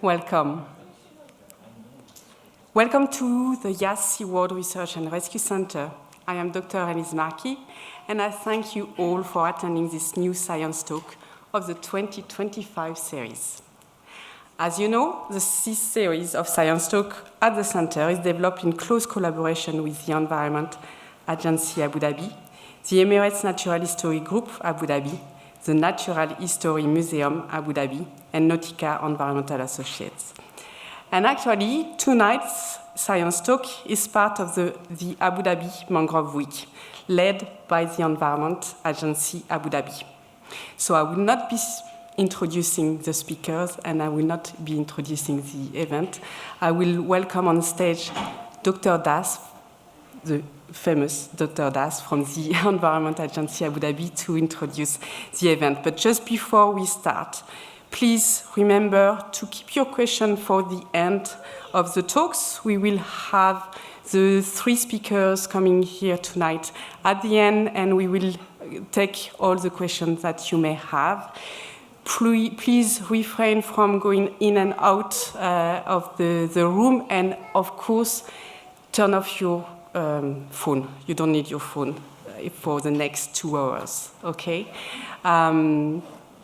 Welcome. Welcome to the SeaWorld Research and Rescue Center. I am Dr. Elise Markey, and I thank you all for attending this new science talk of the 2025 series. As you know, this series of science talk at the center is developed in close collaboration with the Environment Agency Abu Dhabi, the Emirates Natural History Group Abu Dhabi, the Natural History Museum Abu Dhabi, and Nautica Environmental Associates. And actually, tonight's science talk is part of the Abu Dhabi Mangrove Week, led by the Environment Agency Abu Dhabi. So I will not be introducing the speakers, and I will not be introducing the event. I will welcome on stage Dr. Das, the famous Dr. Das from the Environment Agency Abu Dhabi, to introduce the event. But just before we start, please remember to keep your question for the end of the talks. We will have the three speakers coming here tonight at the end, and we will take all the questions that you may have. Please refrain from going in and out of the room, and of course, turn off your phone. You don't need your phone for the next 2 hours, okay?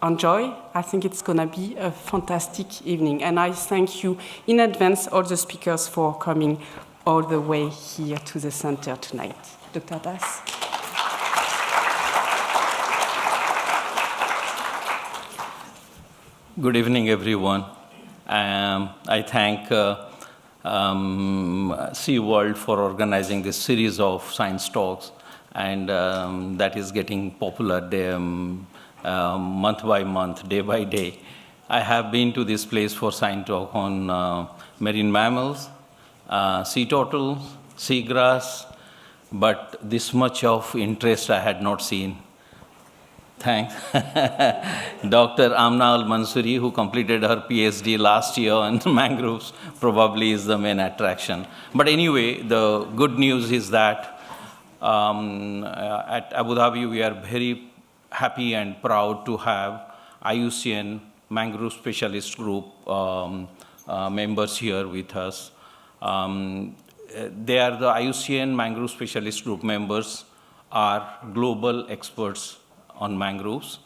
Enjoy. I think it's going to be a fantastic evening. And I thank you in advance, all the speakers, for coming all the way here to the center tonight. Dr. Das. Good evening, everyone. I thank SeaWorld for organizing this series of science talks, and that is getting popular month by month, day by day. I have been to this place for science talk on marine mammals, sea turtles, seagrass, but this much of interest I had not seen. Thanks. Dr. Amna Al-Mansouri, who completed her PhD last year on mangroves, probably is the main attraction. But anyway, the good news is that at Abu Dhabi, we are very happy and proud to have IUCN Mangrove Specialist Group members here with us. They are the IUCN Mangrove Specialist Group members are global experts on mangroves,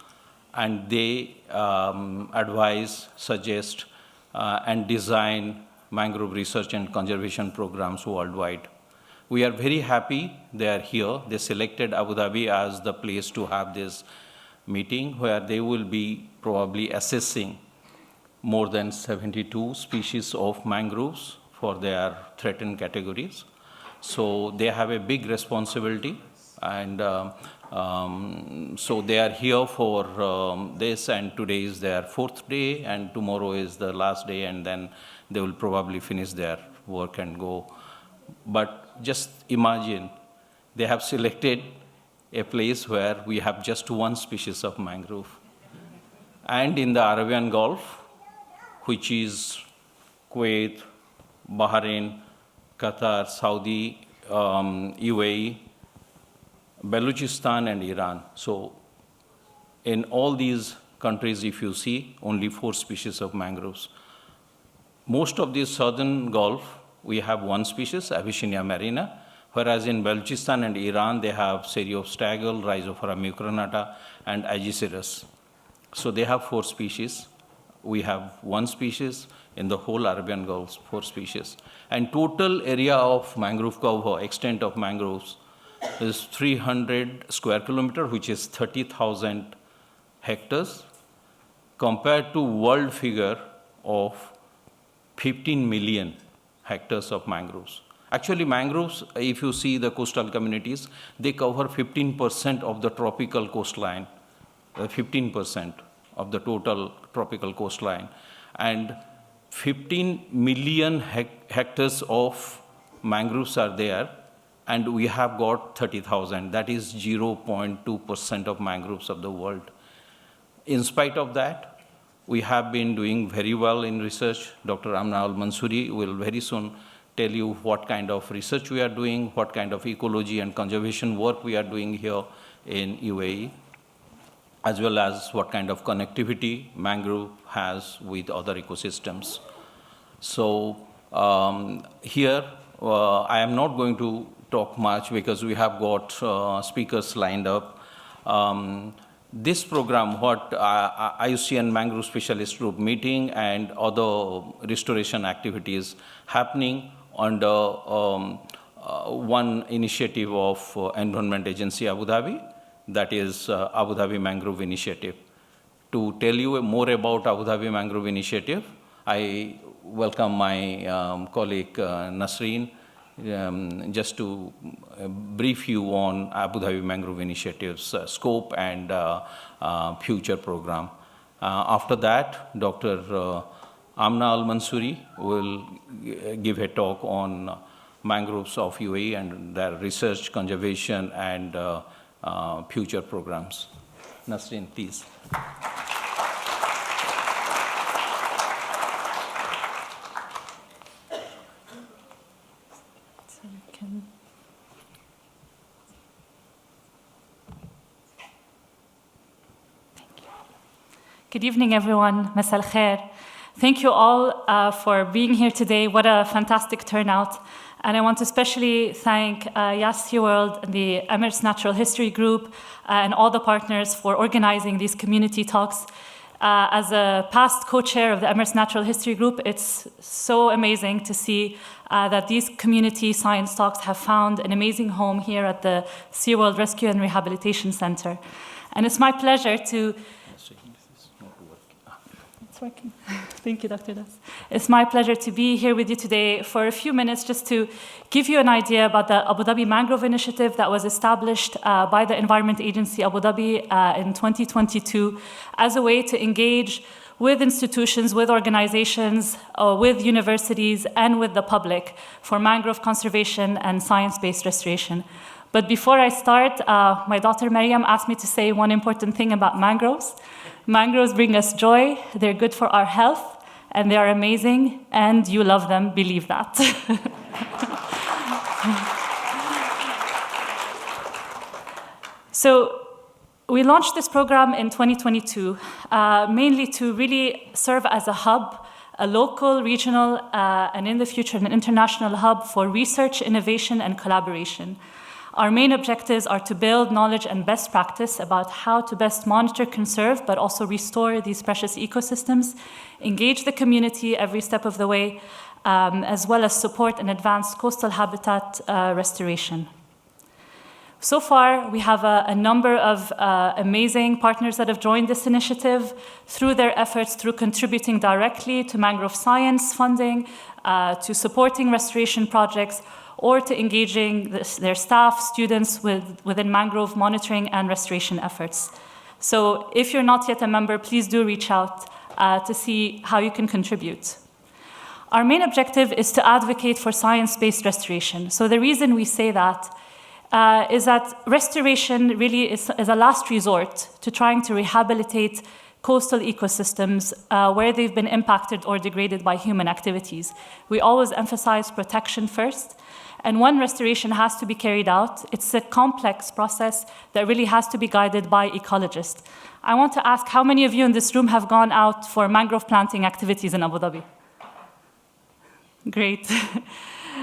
and they advise, suggest, and design mangrove research and conservation programs worldwide. We are very happy they are here. They selected Abu Dhabi as the place to have this meeting, where they will be probably assessing more than 72 species of mangroves for their threatened categories. So they have a big responsibility, and so they are here for this, and today is their 4th day, and tomorrow is the last day, and then they will probably finish their work and go. But just imagine, they have selected a place where we have just one species of mangrove. And in the Arabian Gulf, which is Kuwait, Bahrain, Qatar, Saudi, UAE, Balochistan, and Iran. So in all these countries, if you see, only 4 species of mangroves. Most of the southern Gulf, we have 1 species, Abyssinia marina, whereas in Balochistan and Iran, they have Cereostagal, Rhizophora mucronata, and Aegiceras. So they have 4 species. We have 1 species. In the whole Arabian Gulf, 4 species. And total area of mangrove cover, extent of mangroves, is 300 square kilometer, which is 30,000 hectares, compared to world figure of 15 million hectares of mangroves. Actually, mangroves, if you see the coastal communities, they cover 15% of the tropical coastline, 15% of the total tropical coastline. And 15 million hectares of mangroves are there, and we have got 30,000. That is 0.2% of mangroves of the world. In spite of that, we have been doing very well in research. Dr. Amna Al-Mansouri will very soon tell you what kind of research we are doing, what kind of ecology and conservation work we are doing here in UAE. as well as what kind of connectivity mangrove has with other ecosystems. So here, I am not going to talk much because we have got speakers lined up. This program, what IUCN Mangrove Specialist Group meeting and other restoration activities happening under one initiative of Environment Agency Abu Dhabi, that is Abu Dhabi Mangrove Initiative. To tell you more about Abu Dhabi Mangrove Initiative, I welcome my colleague Nasreen just to brief you on Abu Dhabi Mangrove Initiative's scope and future program. After that, Dr. Amna Al-Mansouri will give a talk on mangroves of UAE and their research, conservation, and future programs. Nasreen, please. Good evening, everyone. Masal khair. Thank you all for being here today. What a fantastic turnout. And I want to especially thank SeaWorld and the Emirates Natural History Group and all the partners for organizing these community talks. As a past co-chair of the Emirates Natural History Group, it's so amazing to see that these community science talks have found an amazing home here at the SeaWorld Rescue and Rehabilitation Center. And it's my pleasure to... It's working. Thank you, Dr. Das. It's my pleasure to be here with you today for a few minutes just to give you an idea about the Abu Dhabi Mangrove Initiative that was established by the Environment Agency Abu Dhabi in 2022 as a way to engage with institutions, with organizations, with universities, and with the public for mangrove conservation and science-based restoration. But before I start, my daughter Maryam asked me to say one important thing about mangroves. Mangroves bring us joy, they're good for our health, and they are amazing, and you love them, believe that. So we launched this program in 2022, mainly to really serve as a hub, a local, regional, and in the future an international hub for research, innovation, and collaboration. Our main objectives are to build knowledge and best practice about how to best monitor, conserve, but also restore these precious ecosystems, engage the community every step of the way, as well as support and advance coastal habitat restoration. So far, we have a number of amazing partners that have joined this initiative through their efforts, through contributing directly to mangrove science funding, to supporting restoration projects, or to engaging their staff, students within mangrove monitoring and restoration efforts. So if you're not yet a member, please do reach out to see how you can contribute. Our main objective is to advocate for science-based restoration. So the reason we say that is that restoration really is a last resort to trying to rehabilitate coastal ecosystems where they've been impacted or degraded by human activities. We always emphasize protection first. And when restoration has to be carried out, it's a complex process that really has to be guided by ecologists. I want to ask how many of you in this room have gone out for mangrove planting activities in Abu Dhabi? Great.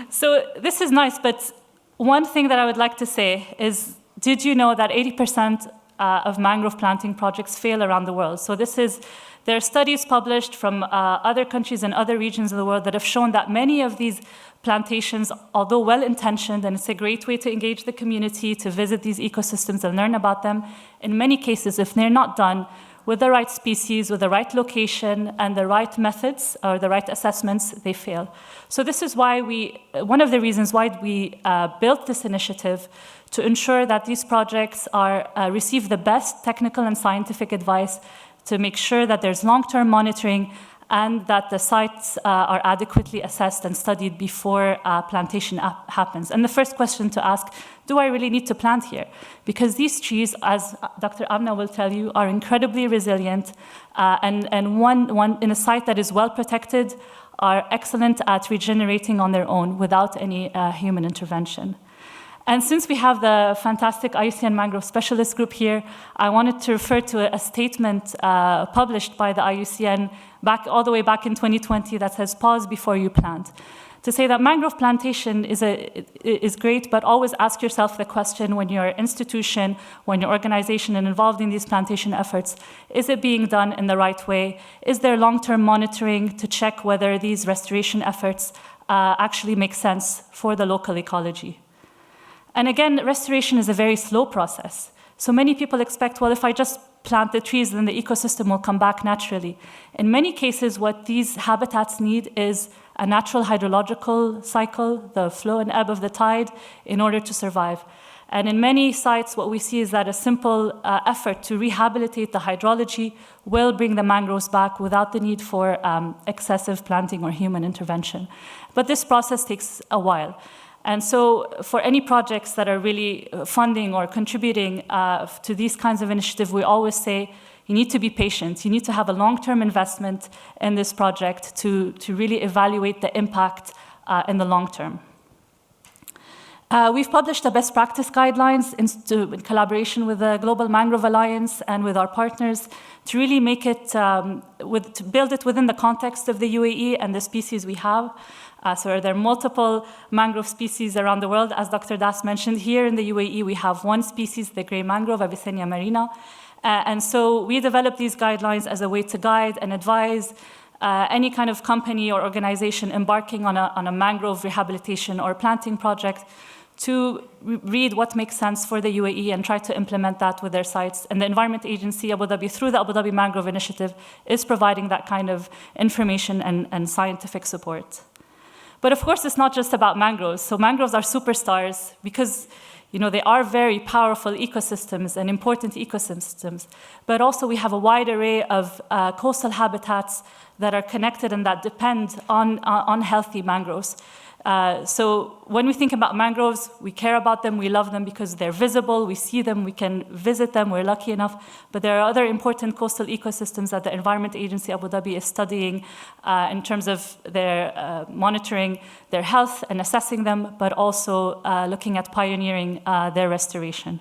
So this is nice, but one thing that I would like to say is, did you know that 80% of mangrove planting projects fail around the world? So there are studies published from other countries and other regions of the world that have shown that many of these plantations, although well-intentioned, and it's a great way to engage the community, to visit these ecosystems and learn about them, in many cases, if they're not done with the right species, with the right location, and the right methods, or the right assessments, they fail. So this is why one of the reasons why we built this initiative, to ensure that these projects receive the best technical and scientific advice, to make sure that there's long-term monitoring and that the sites are adequately assessed and studied before plantation happens. And the first question to ask, do I really need to plant here? Because these trees, as Dr. Amna will tell you, are incredibly resilient, and one in a site that is well protected are excellent at regenerating on their own without any human intervention. And since we have the fantastic IUCN Mangrove Specialist Group here, I wanted to refer to a statement published by the IUCN all the way back in 2020 that says, "Pause before you plant." To say that mangrove plantation is great, but always ask yourself the question when your institution, when your organization is involved in these plantation efforts, is it being done in the right way? Is there long-term monitoring to check whether these restoration efforts actually make sense for the local ecology? And again, restoration is a very slow process. So many people expect, well, if I just plant the trees, then the ecosystem will come back naturally. In many cases, what these habitats need is a natural hydrological cycle, the flow and ebb of the tide, in order to survive. And in many sites, what we see is that a simple effort to rehabilitate the hydrology will bring the mangroves back without the need for excessive planting or human intervention. But this process takes a while. And so for any projects that are really funding or contributing to these kinds of initiatives, we always say, you need to be patient. You need to have a long-term investment in this project to really evaluate the impact in the long term. We've published a best practice guidelines in collaboration with the Global Mangrove Alliance and with our partners to really make it, to build it within the context of the UAE and the species we have. So there are multiple mangrove species around the world. As Dr. Das mentioned, here in the UAE, we have one species, the gray mangrove, Avicennia marina. And so we developed these guidelines as a way to guide and advise any kind of company or organization embarking on a mangrove rehabilitation or planting project to read what makes sense for the UAE and try to implement that with their sites. And the Environment Agency Abu Dhabi, through the Abu Dhabi Mangrove Initiative, is providing that kind of information and scientific support. But of course, it's not just about mangroves. So mangroves are superstars because they are very powerful ecosystems and important ecosystems. But also we have a wide array of coastal habitats that are connected and that depend on healthy mangroves. So when we think about mangroves, we care about them, we love them because they're visible, we see them, we can visit them, we're lucky enough. But there are other important coastal ecosystems that the Environment Agency Abu Dhabi is studying in terms of their monitoring their health and assessing them, but also looking at pioneering their restoration.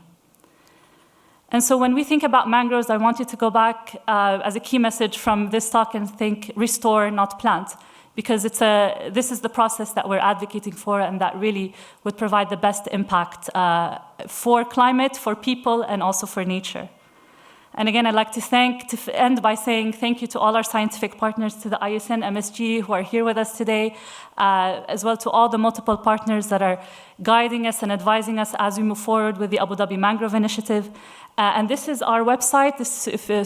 And so when we think about mangroves, I want you to go back as a key message from this talk and think restore, not plant. Because this is the process that we're advocating for and that really would provide the best impact for climate, for people, and also for nature. And again, I'd like to end by saying thank you to all our scientific partners, to the IUCN, MSG, who are here with us today, as well to all the multiple partners that are guiding us and advising us as we move forward with the Abu Dhabi Mangrove Initiative. And this is our website.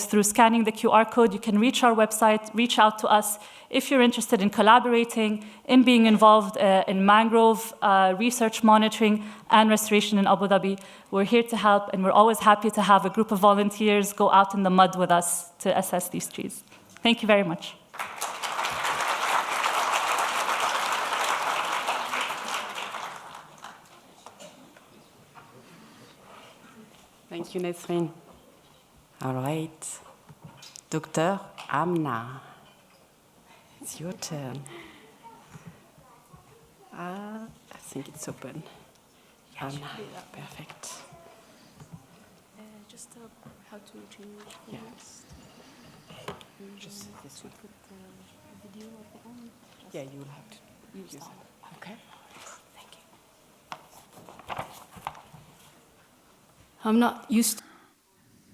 Through scanning the QR code, you can reach our website, reach out to us if you're interested in collaborating, in being involved in mangrove research, monitoring, and restoration in Abu Dhabi. We're here to help, and we're always happy to have a group of volunteers go out in the mud with us to assess these trees. Thank you very much. Thank you, Nesrine. All right. Dr. Amna, it's your turn. I think it's open. Amna, perfect. Just how to change Yeah. focus. Just this one. Put the video of the own. Yeah, you will have to use that. Okay. Thank you. I'm not used to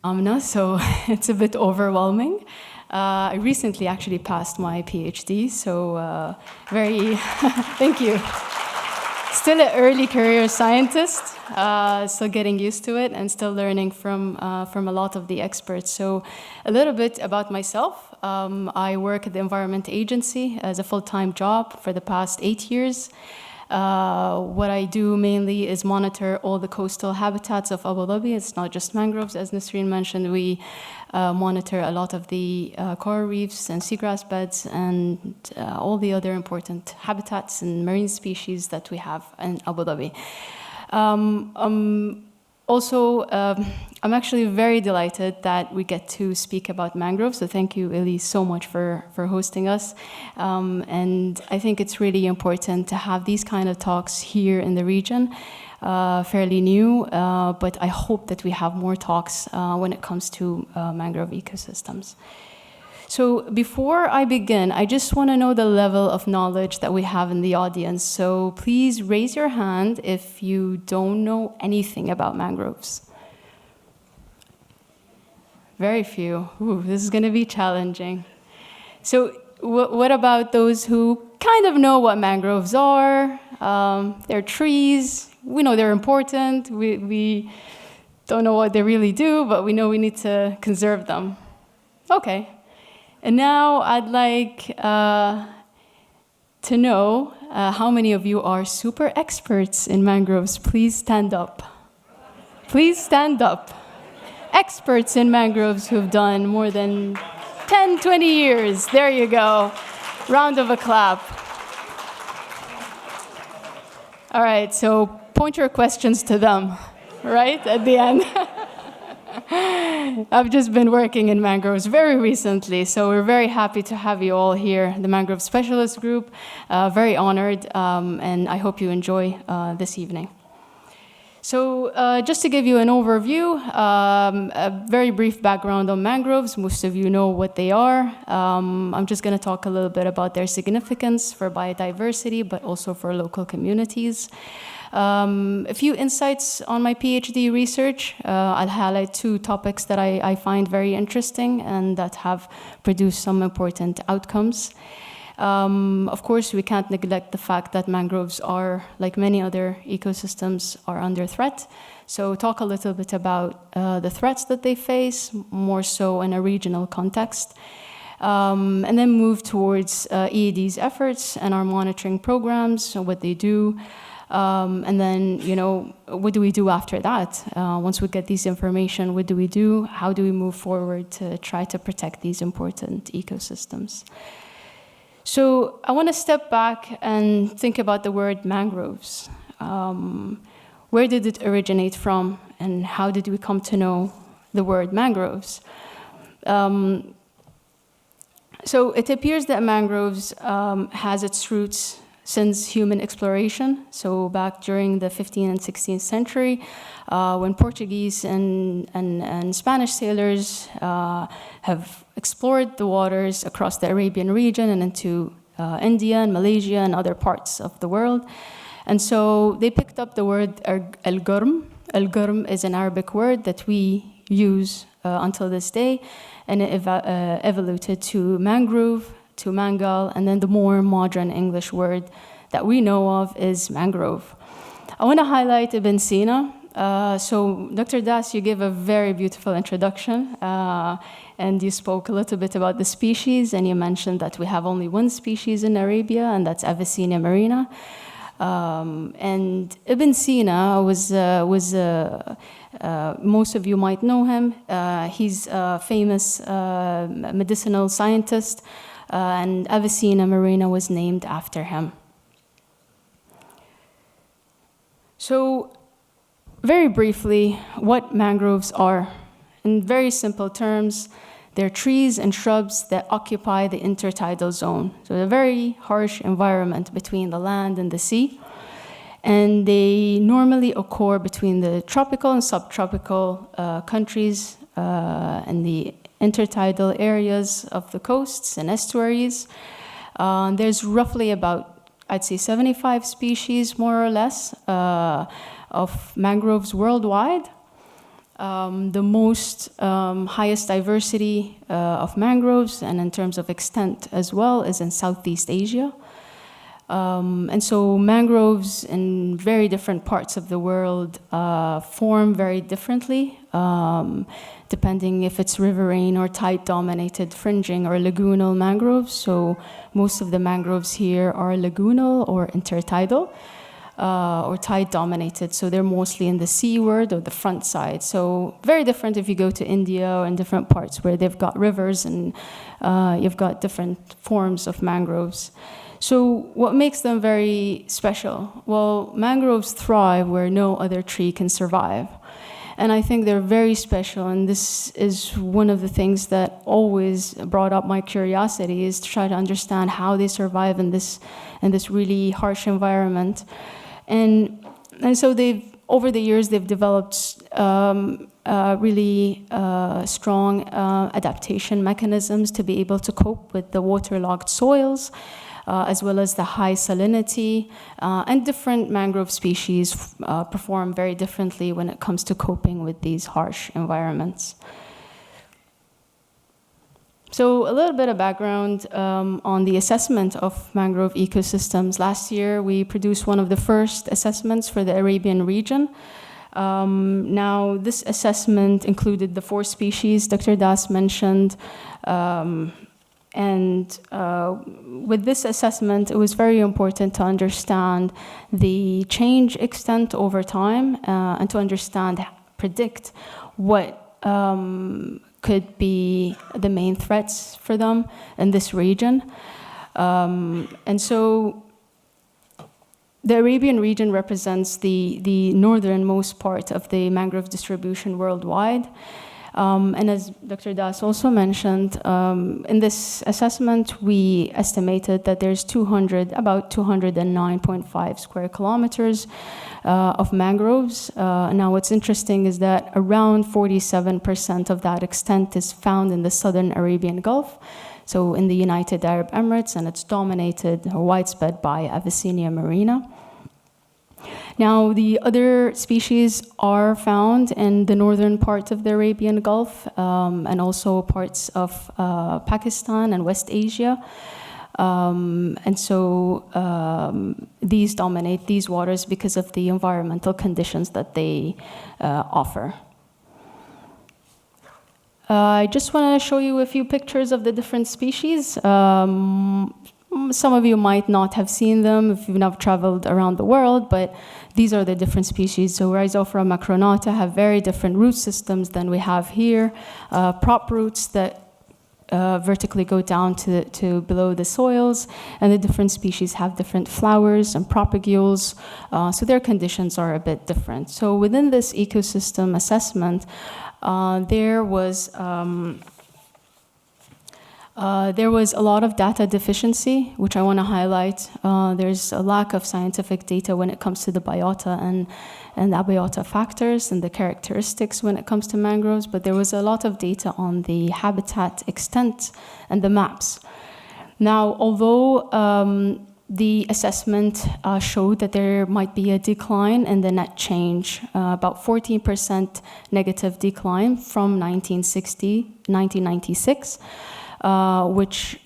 Amna, so it's a bit overwhelming. I recently actually passed my PhD, so very, thank you. Still an early career scientist, still getting used to it and still learning from a lot of the experts. So a little bit about myself. I work at the Environment Agency as a full-time job for the past 8 years. What I do mainly is monitor all the coastal habitats of Abu Dhabi. It's not just mangroves, as Nasreen mentioned. We monitor a lot of the coral reefs and seagrass beds and all the other important habitats and marine species that we have in Abu Dhabi. Also, I'm actually very delighted that we get to speak about mangroves. So thank you, Elise, so much for hosting us. And I think it's really important to have these kind of talks here in the region. Fairly new, but I hope that we have more talks when it comes to mangrove ecosystems. So before I begin, I just want to know the level of knowledge that we have in the audience. So please raise your hand if you don't know anything about mangroves. Very few. Ooh, this is going to be challenging. So what about those who kind of know what mangroves are? They're trees. We know they're important. We don't know what they really do, but we know we need to conserve them. Okay. And now I'd like to know how many of you are super experts in mangroves. Please stand up. Please stand up. Experts in mangroves who've done more than 10, 20 years. There you go. Round of a clap. All right, so point your questions to them, right, at the end. I've just been working in mangroves very recently, so we're very happy to have you all here, the Mangrove Specialist Group. Very honored, and I hope you enjoy this evening. So just to give you an overview, a very brief background on mangroves. Most of you know what they are. I'm just going to talk a little bit about their significance for biodiversity, but also for local communities. A few insights on my PhD research. I'll highlight two topics that I find very interesting and that have produced some important outcomes. Of course, we can't neglect the fact that mangroves are, like many other ecosystems, are under threat. So talk a little bit about the threats that they face, more so in a regional context. And then move towards EED's efforts and our monitoring programs, so what they do. And then, what do we do after that? Once we get this information, what do we do? How do we move forward to try to protect these important ecosystems? So I want to step back and think about the word mangroves. Where did it originate from, and how did we come to know the word mangroves? So it appears that mangroves has its roots since human exploration. So back during the 15th and 16th century, when Portuguese and Spanish sailors have explored the waters across the Arabian region and into India and Malaysia and other parts of the world. And so they picked up the word al-gurm. Al-gurm is an Arabic word that we use until this day, and it evoluted to mangrove, to mangal, and then the more modern English word that we know of is mangrove. I want to highlight Ibn Sina. So Dr. Das, you gave a very beautiful introduction, and you spoke a little bit about the species, and you mentioned that we have only one species in Arabia, and that's Avicennia marina. And Ibn Sina was most of you might know him. He's a famous medicinal scientist, and Avicennia marina was named after him. So, very briefly, what mangroves are. In very simple terms, they're trees and shrubs that occupy the intertidal zone. So a very harsh environment between the land and the sea. And they normally occur between the tropical and subtropical countries and the intertidal areas of the coasts and estuaries. There's roughly about, I'd say, 75 species, more or less, of mangroves worldwide. The most highest diversity of mangroves, and in terms of extent as well, is in Southeast Asia. And so mangroves in very different parts of the world form very differently, depending if it's riverine or tide-dominated fringing or lagoonal mangroves. So most of the mangroves here are lagoonal or intertidal, or tide-dominated. So they're mostly in the seaward or the front side. So very different if you go to India or in different parts where they've got rivers and you've got different forms of mangroves. So what makes them very special? Well, mangroves thrive where no other tree can survive. And I think they're very special, and this is one of the things that always brought up my curiosity, is to try to understand how they survive in this really harsh environment. And so over the years, they've developed really strong adaptation mechanisms to be able to cope with the waterlogged soils, as well as the high salinity, and different mangrove species perform very differently when it comes to coping with these harsh environments. So a little bit of background on the assessment of mangrove ecosystems. Last year, we produced one of the first assessments for the Arabian region. Now, this assessment included the 4 species Dr. Das mentioned. With this assessment, it was very important to understand the change extent over time and to predict what could be the main threats for them in this region. And so the Arabian region represents the northernmost part of the mangrove distribution worldwide. And as Dr. Das also mentioned, in this assessment, we estimated that there's about 209.5 square kilometers of mangroves. Now, what's interesting is that around 47% of that extent is found in the southern Arabian Gulf, so in the United Arab Emirates, and it's dominated or widespread by Avicennia marina. Now, the other species are found in the northern part of the Arabian Gulf, and also parts of Pakistan and West Asia. These dominate these waters because of the environmental conditions that they offer. I just want to show you a few pictures of the different species. Some of you might not have seen them if you've not traveled around the world, but these are the different species. So Rhizophora macronata have very different root systems than we have here. Prop roots that vertically go down to below the soils, and the different species have different flowers and propagules, so their conditions are a bit different. So within this ecosystem assessment, there was a lot of data deficiency, which I want to highlight. There's a lack of scientific data when it comes to the biota and abiota factors and the characteristics when it comes to mangroves, but there was a lot of data on the habitat extent and the maps. Now, although the assessment showed that there might be a decline in the net change, about 14% negative decline from 1996, which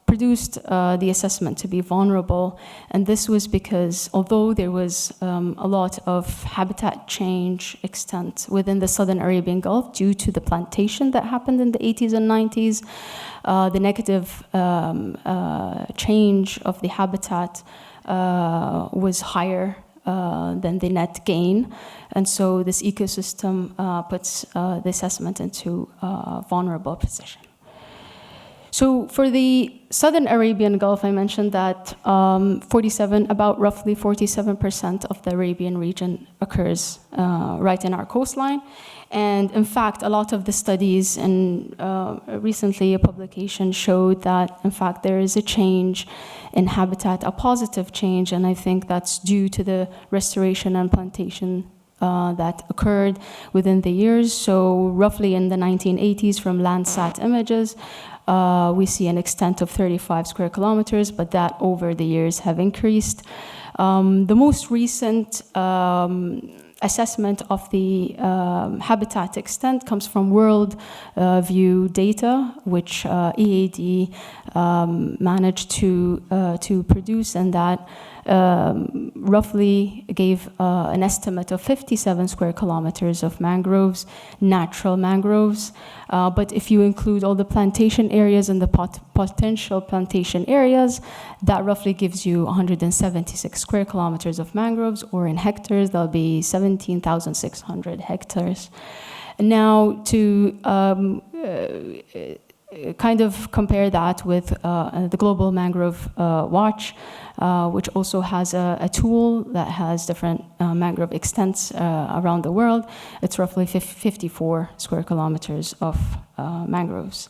produced the assessment to be vulnerable. And this was because although there was a lot of habitat change extent within the southern Arabian Gulf due to the plantation that happened in the 80s and 90s, the negative change of the habitat was higher than the net gain. And so this ecosystem puts the assessment into a vulnerable position. So for the southern Arabian Gulf, I mentioned that about roughly 47% of the Arabian region occurs right in our coastline. And in fact, a lot of the studies, and recently a publication showed that, in fact, there is a change in habitat, a positive change, and I think that's due to the restoration and plantation that occurred within the years. So roughly in the 1980s, from Landsat images, we see an extent of 35 square kilometers, but that over the years have increased. The most recent assessment of the habitat extent comes from World View data, which EAD managed to produce, and that roughly gave an estimate of 57 square kilometers of mangroves, natural mangroves. But if you include all the plantation areas and the potential plantation areas, that roughly gives you 176 square kilometers of mangroves, or in hectares, that'll be 17,600 hectares. Now, kind of compare that with the Global Mangrove Watch, which also has a tool that has different mangrove extents around the world. It's roughly 54 square kilometers of mangroves.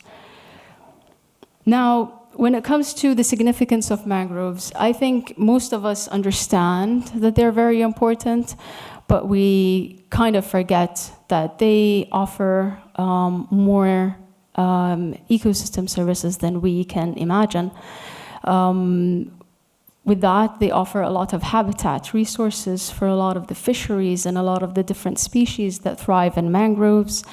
Now, when it comes to the significance of mangroves, I think most of us understand that they're very important, but we kind of forget that they offer more ecosystem services than we can imagine. With that, they offer a lot of habitat resources for a lot of the fisheries and a lot of the different species that thrive in mangroves.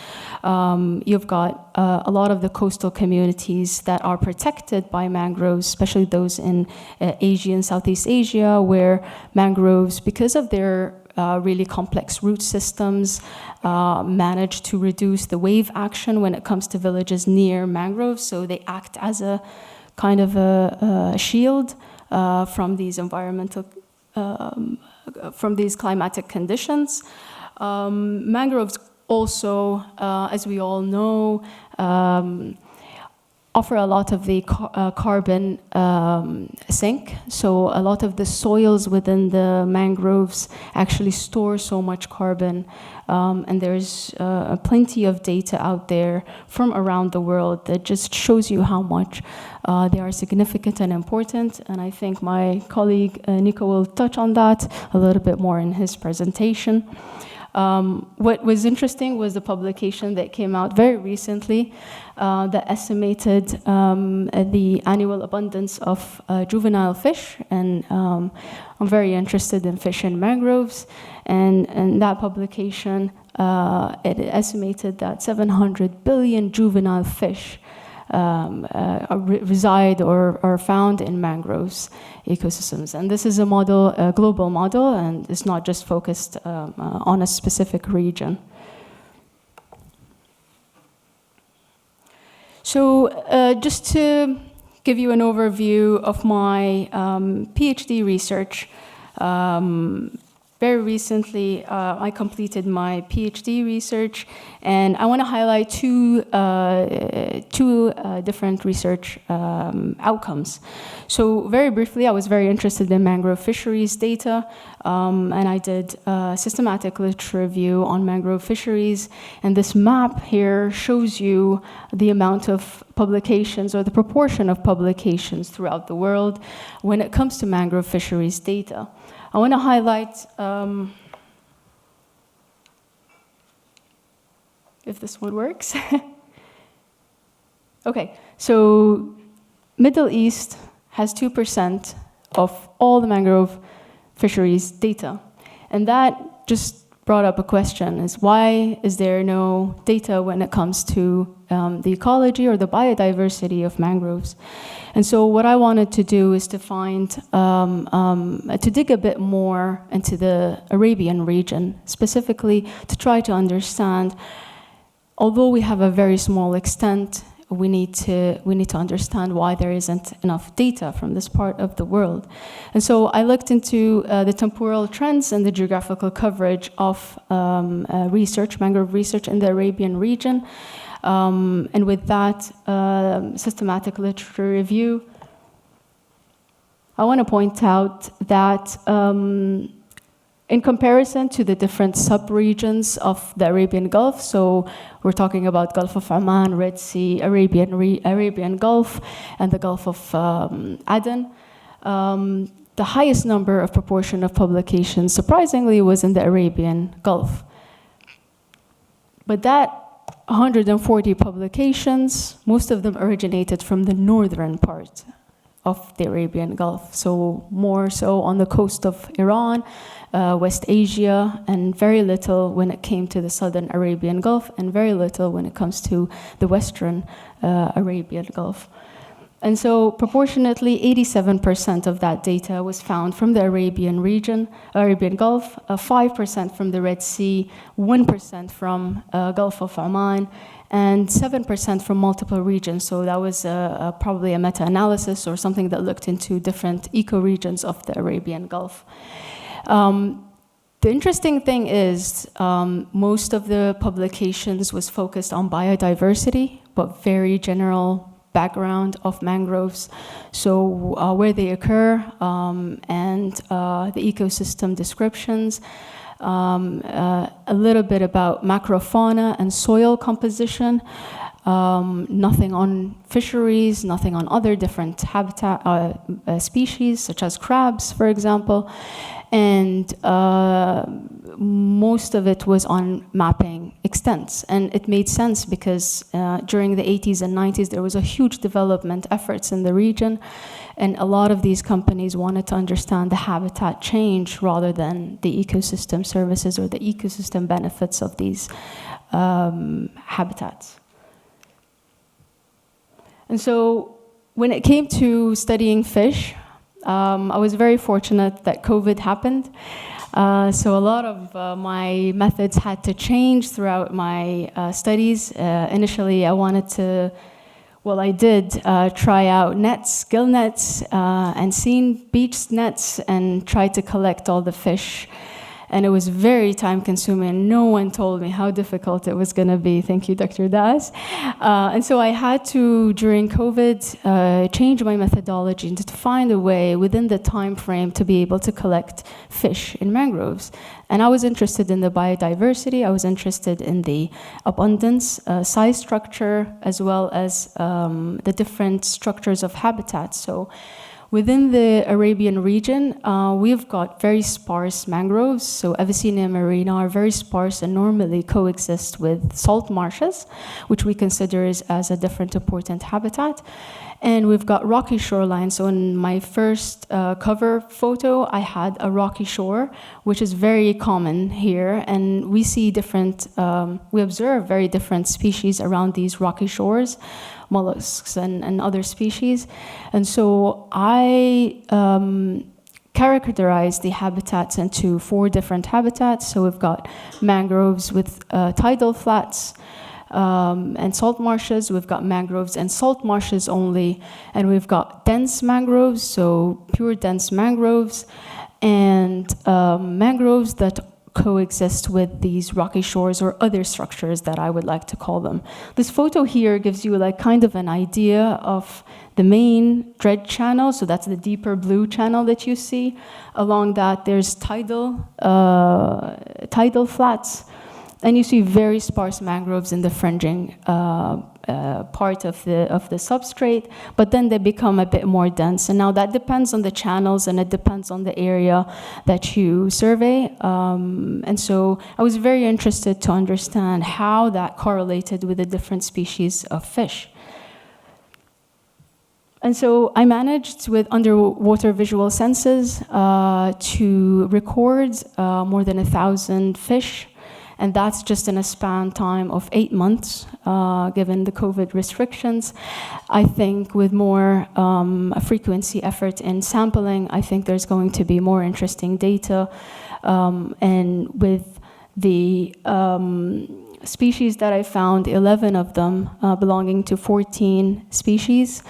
You've got a lot of the coastal communities that are protected by mangroves, especially those in Asia and Southeast Asia, where mangroves, because of their really complex root systems, manage to reduce the wave action when it comes to villages near mangroves. So they act as a kind of a shield from these environmental, from these climatic conditions. Mangroves also, as we all know, offer a lot of the carbon sink. So a lot of the soils within the mangroves actually store so much carbon. And there's plenty of data out there from around the world that just shows you how much they are significant and important. And I think my colleague Nico will touch on that a little bit more in his presentation. What was interesting was the publication that came out very recently that estimated the annual abundance of juvenile fish, and I'm very interested in fish in mangroves, and that publication, it estimated that 700 billion juvenile fish reside or are found in mangroves ecosystems. And this is a model, a global model, and it's not just focused on a specific region. So just to give you an overview of my PhD research, very recently, I completed my PhD research, and I want to highlight two different research outcomes. So very briefly, I was very interested in mangrove fisheries data, and I did a systematic literature review on mangrove fisheries, and this map here shows you the amount of publications or the proportion of publications throughout the world when it comes to mangrove fisheries data. I want to highlight, if this one works. Okay, so Middle East has 2% of all the mangrove fisheries data. And that just brought up a question, is why is there no data when it comes to the ecology or the biodiversity of mangroves? And so what I wanted to do is to find, to dig a bit more into the Arabian region, specifically to try to understand, although we have a very small extent, we need to understand why there isn't enough data from this part of the world. And so I looked into the temporal trends and the geographical coverage of research, mangrove research in the Arabian region. And with that systematic literature review, I want to point out that in comparison to the different sub-regions of the Arabian Gulf, so we're talking about Gulf of Oman, Red Sea, Arabian Gulf, and the Gulf of Aden, the highest number of proportion of publications, surprisingly, was in the Arabian Gulf. But that 140 publications, most of them originated from the northern part of the Arabian Gulf, so more so on the coast of Iran, West Asia, and very little when it came to the southern Arabian Gulf, and very little when it comes to the western Arabian Gulf. And so proportionately, 87% of that data was found from the Arabian region, Arabian Gulf, 5% from the Red Sea, 1% from Gulf of Oman, and 7% from multiple regions. So that was probably a meta-analysis or something that looked into different ecoregions of the Arabian Gulf. The interesting thing is most of the publications was focused on biodiversity, but very general background of mangroves. So where they occur and the ecosystem descriptions, a little bit about macrofauna and soil composition, nothing on fisheries, nothing on other different habitat species, such as crabs, for example. And most of it was on mapping extents. And it made sense because during the 80s and 90s, there was a huge development efforts in the region. And a lot of these companies wanted to understand the habitat change rather than the ecosystem services or the ecosystem benefits of these habitats. And so when it came to studying fish, I was very fortunate that COVID happened. So a lot of my methods had to change throughout my studies. Initially, I wanted to, well, I did try out nets, gill nets, and seine beach nets, and try to collect all the fish. And it was very time-consuming. No one told me how difficult it was going to be. Thank you, Dr. Das. And so I had to, during COVID, change my methodology and to find a way within the time frame to be able to collect fish in mangroves. And I was interested in the biodiversity. I was interested in the abundance, size structure, as well as the different structures of habitats. So within the Arabian region, we've got very sparse mangroves. So Avicennia marina are very sparse and normally coexist with salt marshes, which we consider as a different important habitat. And we've got rocky shorelines. So in my first cover photo, I had a rocky shore, which is very common here. And we see different, we observe very different species around these rocky shores, mollusks and other species. And so I characterize the habitats into 4 different habitats. So we've got mangroves with tidal flats, and salt marshes. We've got mangroves and salt marshes only, and we've got dense mangroves, so pure dense mangroves, and mangroves that coexist with these rocky shores or other structures that I would like to call them. This photo here gives you like kind of an idea of the main dredge channel, so that's the deeper blue channel that you see. Along that, there's tidal flats. And you see very sparse mangroves in the fringing part of the substrate, but then they become a bit more dense. And now that depends on the channels and it depends on the area that you survey. And so I was very interested to understand how that correlated with the different species of fish. And so I managed with underwater visual senses to record more than 1,000 fish. And that's just in a span time of 8 months, given the COVID restrictions. I think with more frequency effort in sampling, I think there's going to be more interesting data. And with the species that I found, 11 of them belonging to 14 species.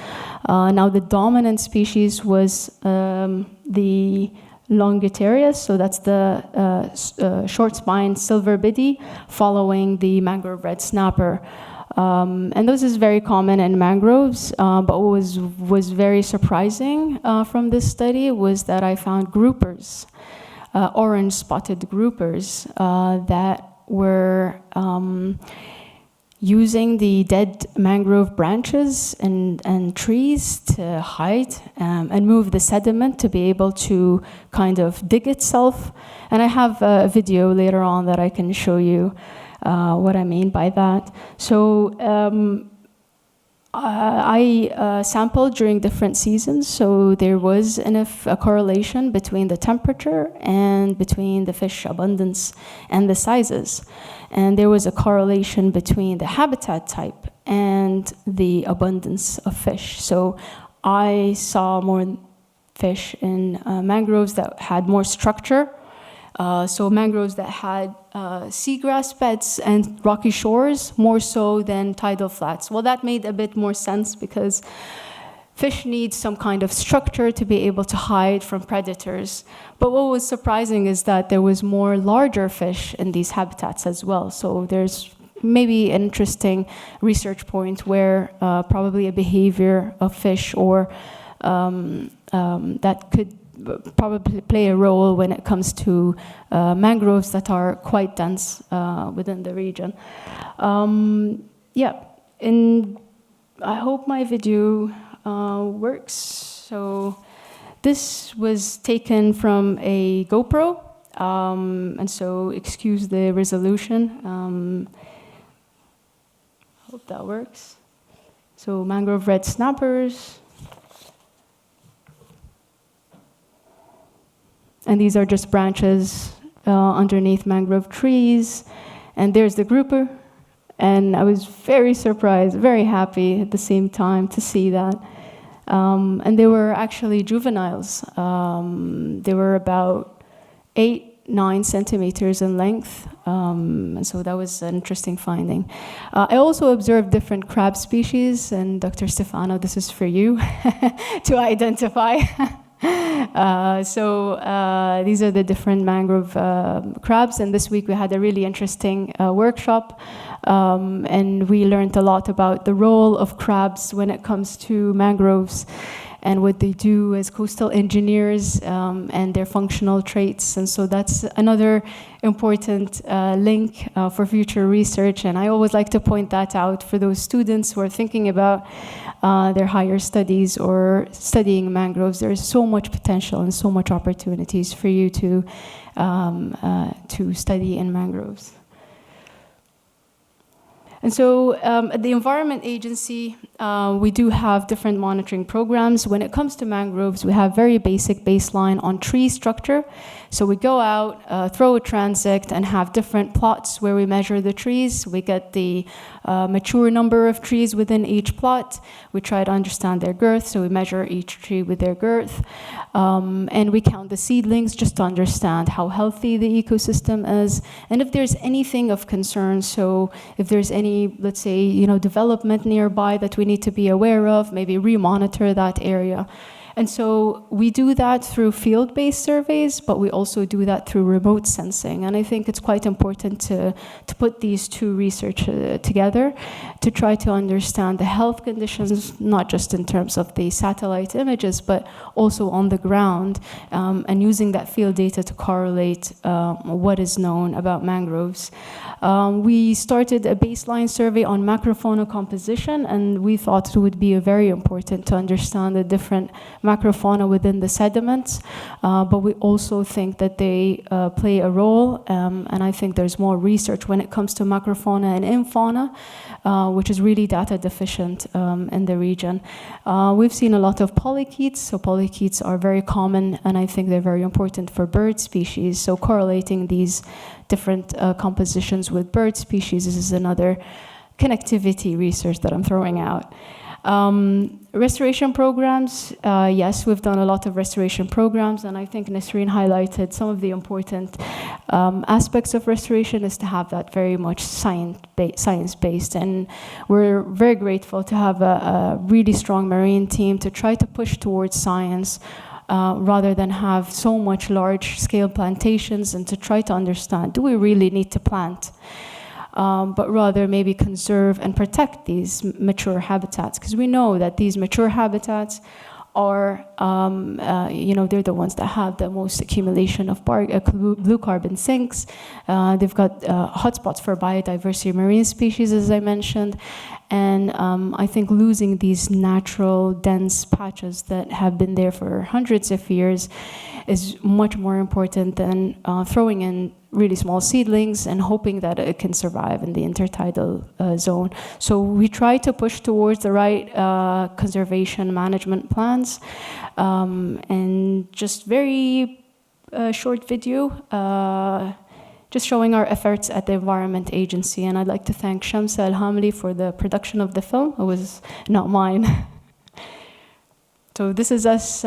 Now the dominant species was the Longitarius, so that's the short-spined silver biddy, following the mangrove red snapper. And this is very common in mangroves, but what was very surprising from this study was that I found groupers, orange-spotted groupers, that were using the dead mangrove branches and trees to hide and move the sediment to be able to kind of dig itself. And I have a video later on that I can show you what I mean by that. So I sampled during different seasons, so there was a correlation between the temperature and between the fish abundance and the sizes. And there was a correlation between the habitat type and the abundance of fish. So I saw more fish in mangroves that had more structure. So mangroves that had seagrass beds and rocky shores more so than tidal flats. Well, that made a bit more sense because fish need some kind of structure to be able to hide from predators. But what was surprising is that there was more larger fish in these habitats as well. So there's maybe an interesting research point where probably a behavior of fish or that could probably play a role when it comes to mangroves that are quite dense within the region. Yeah, and I hope my video works. So this was taken from a GoPro, and so excuse the resolution. Hope that works. So mangrove red snappers. And these are just branches underneath mangrove trees. And there's the grouper. And I was very surprised, very happy at the same time to see that. And they were actually juveniles. They were about 8-9 centimeters in length. And so that was an interesting finding. I also observed different crab species. And Dr. Stefano, this is for you to identify. These are the different mangrove crabs, and this week we had a really interesting workshop, and we learned a lot about the role of crabs when it comes to mangroves and what they do as coastal engineers and their functional traits. And so that's another important link for future research, and I always like to point that out for those students who are thinking about their higher studies or studying mangroves. There's so much potential and so much opportunities for you to study in mangroves. And so at the Environment Agency, we do have different monitoring programs. When it comes to mangroves, we have very basic baseline on tree structure. So we go out, throw a transect, and have different plots where we measure the trees. We get the mature number of trees within each plot. We try to understand their girth, so we measure each tree with their girth. And we count the seedlings just to understand how healthy the ecosystem is. And if there's anything of concern, so if there's any, let's say, development nearby that we need to be aware of, maybe re-monitor that area. And so we do that through field-based surveys, but we also do that through remote sensing. And I think it's quite important to put these two research together to try to understand the health conditions, not just in terms of the satellite images, but also on the ground, and using that field data to correlate what is known about mangroves. We started a baseline survey on macrofauna composition, and we thought it would be very important to understand the different macrofauna within the sediments, but we also think that they play a role, and I think there's more research when it comes to macrofauna and infauna, which is really data deficient in the region. We've seen a lot of polychaetes, so polychaetes are very common, and I think they're very important for bird species, so correlating these different compositions with bird species is another connectivity research that I'm throwing out. Restoration programs, yes, we've done a lot of restoration programs, and I think Nesreen highlighted some of the important aspects of restoration is to have that very much science-based, and we're very grateful to have a really strong marine team to try to push towards science rather than have so much large-scale plantations, and to try to understand, do we really need to plant? But rather maybe conserve and protect these mature habitats, because we know that these mature habitats are, they're the ones that have the most accumulation of blue carbon sinks. They've got hotspots for biodiversity, marine species, as I mentioned, and I think losing these natural dense patches that have been there for hundreds of years is much more important than throwing in really small seedlings and hoping that it can survive in the intertidal zone. So we try to push towards the right conservation management plans. And just very short video, just showing our efforts at the Environment Agency. And I'd like to thank Shamsa Al-Hamli for the production of the film. It was not mine. So this is us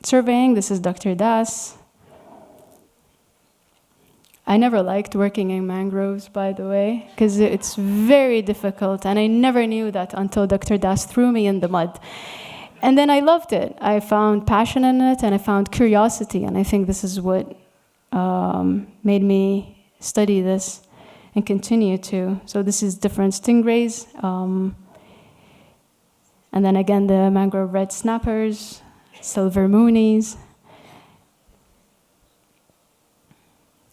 surveying. This is Dr. Das. I never liked working in mangroves, by the way, because it's very difficult, and I never knew that until Dr. Das threw me in the mud. And then I loved it. I found passion in it, and I found curiosity, and I think this is what made me study this. and continue to. So this is different stingrays. And then again, the mangrove red snappers, silver moonies,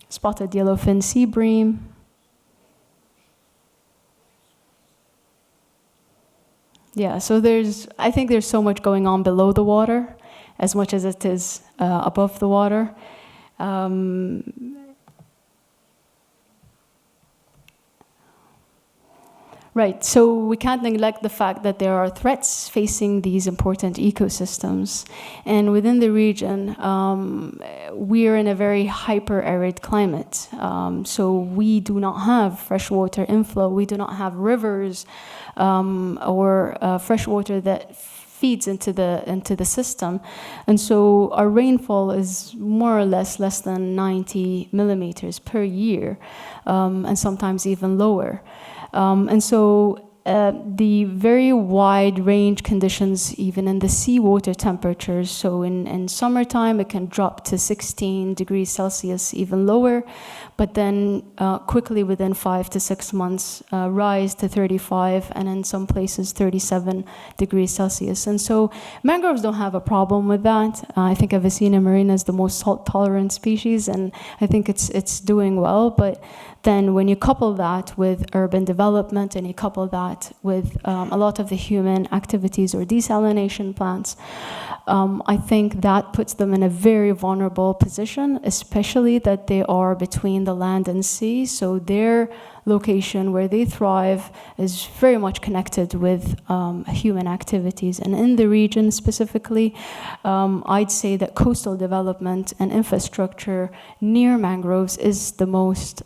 spotted yellowfin sea bream, yeah, so I think there's so much going on below the water, as much as it is above the water. Right, so we can't neglect the fact that there are threats facing these important ecosystems. And within the region, we are in a very hyper-arid climate. So we do not have freshwater inflow, we do not have rivers or fresh water that feeds into the system. And so our rainfall is more or less than 90 millimeters per year, and sometimes even lower. And so the very wide range conditions, even in the seawater temperatures, so in summertime it can drop to 16 degrees Celsius, even lower, but then quickly within 5 to 6 months rise to 35, and in some places 37 degrees Celsius. And so mangroves don't have a problem with that. I think Avicennia marina is the most salt-tolerant species, and I think it's doing well, but then when you couple that with urban development and you couple that with a lot of the human activities or desalination plants, I think that puts them in a very vulnerable position, especially that they are between the land and sea. So their location where they thrive is very much connected with human activities. And in the region specifically, I'd say that coastal development and infrastructure near mangroves is the most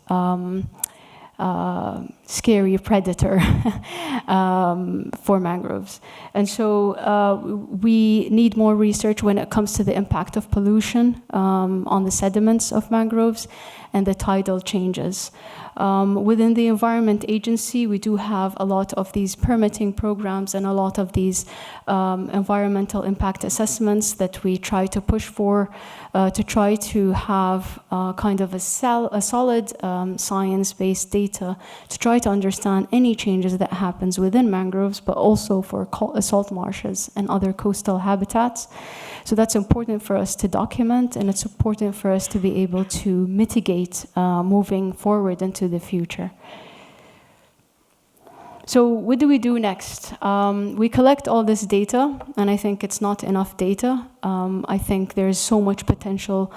scary predator for mangroves. And so we need more research when it comes to the impact of pollution on the sediments of mangroves and the tidal changes. Within the Environment Agency, we do have a lot of these permitting programs and a lot of these environmental impact assessments that we try to push for to try to have kind of a solid science-based data to try to understand any changes that happens within mangroves, but also for salt marshes and other coastal habitats. So that's important for us to document, and it's important for us to be able to mitigate moving forward into the future. So what do we do next? We collect all this data, and I think it's not enough data. I think there's so much potential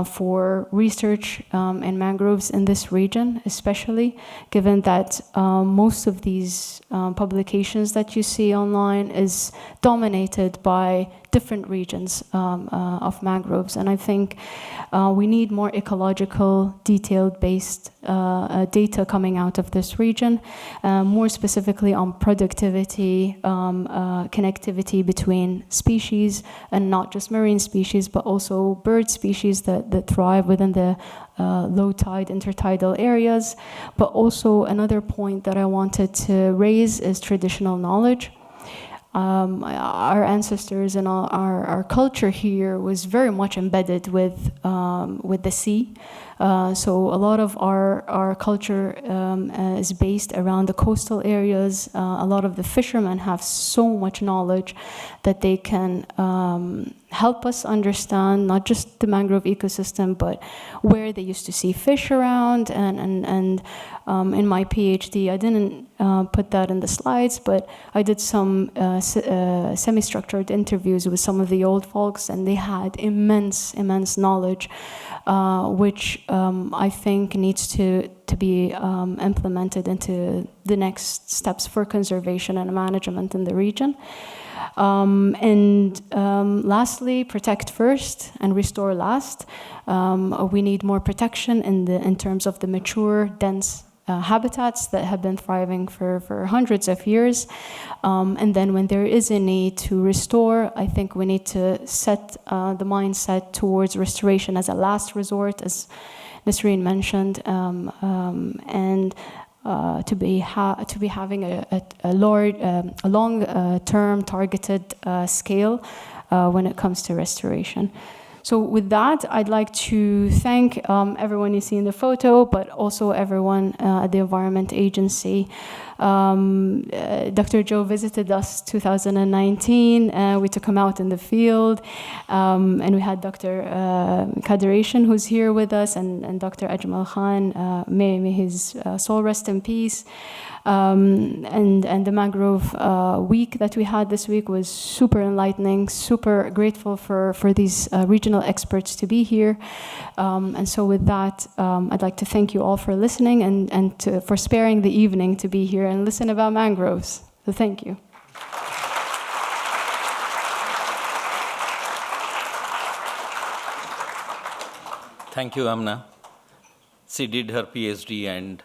for research in mangroves in this region, especially given that most of these publications that you see online is dominated by different regions of mangroves. And I think we need more ecological, detailed-based data coming out of this region, more specifically on productivity, connectivity between species, and not just marine species, but also bird species that thrive within the low tide, intertidal areas. But also another point that I wanted to raise is traditional knowledge. Our ancestors and our culture here was very much embedded with the sea. So a lot of our culture is based around the coastal areas. A lot of the fishermen have so much knowledge that they can help us understand not just the mangrove ecosystem, but where they used to see fish around. And in my PhD, I didn't put that in the slides, but I did some semi-structured interviews with some of the old folks, and they had immense knowledge, which I think needs to be implemented into the next steps for conservation and management in the region. Lastly, protect first and restore last. We need more protection in terms of the mature, dense habitats that have been thriving for hundreds of years. And then when there is a need to restore, I think we need to set the mindset towards restoration as a last resort, as Nasreen mentioned, and to be having a long-term targeted scale when it comes to restoration. So with that, I'd like to thank everyone you see in the photo, but also everyone at the Environment Agency. Dr. Joe visited us 2019. We took him out in the field, and we had Dr. Kaderation, who's here with us, and Dr. Ajmal Khan. May his soul rest in peace. And the Mangrove Week that we had this week was super enlightening, super grateful for these regional experts to be here. And so with that, I'd like to thank you all for listening and for sparing the evening to be here and listen about mangroves. So thank you. Thank you, Amna. She did her PhD, and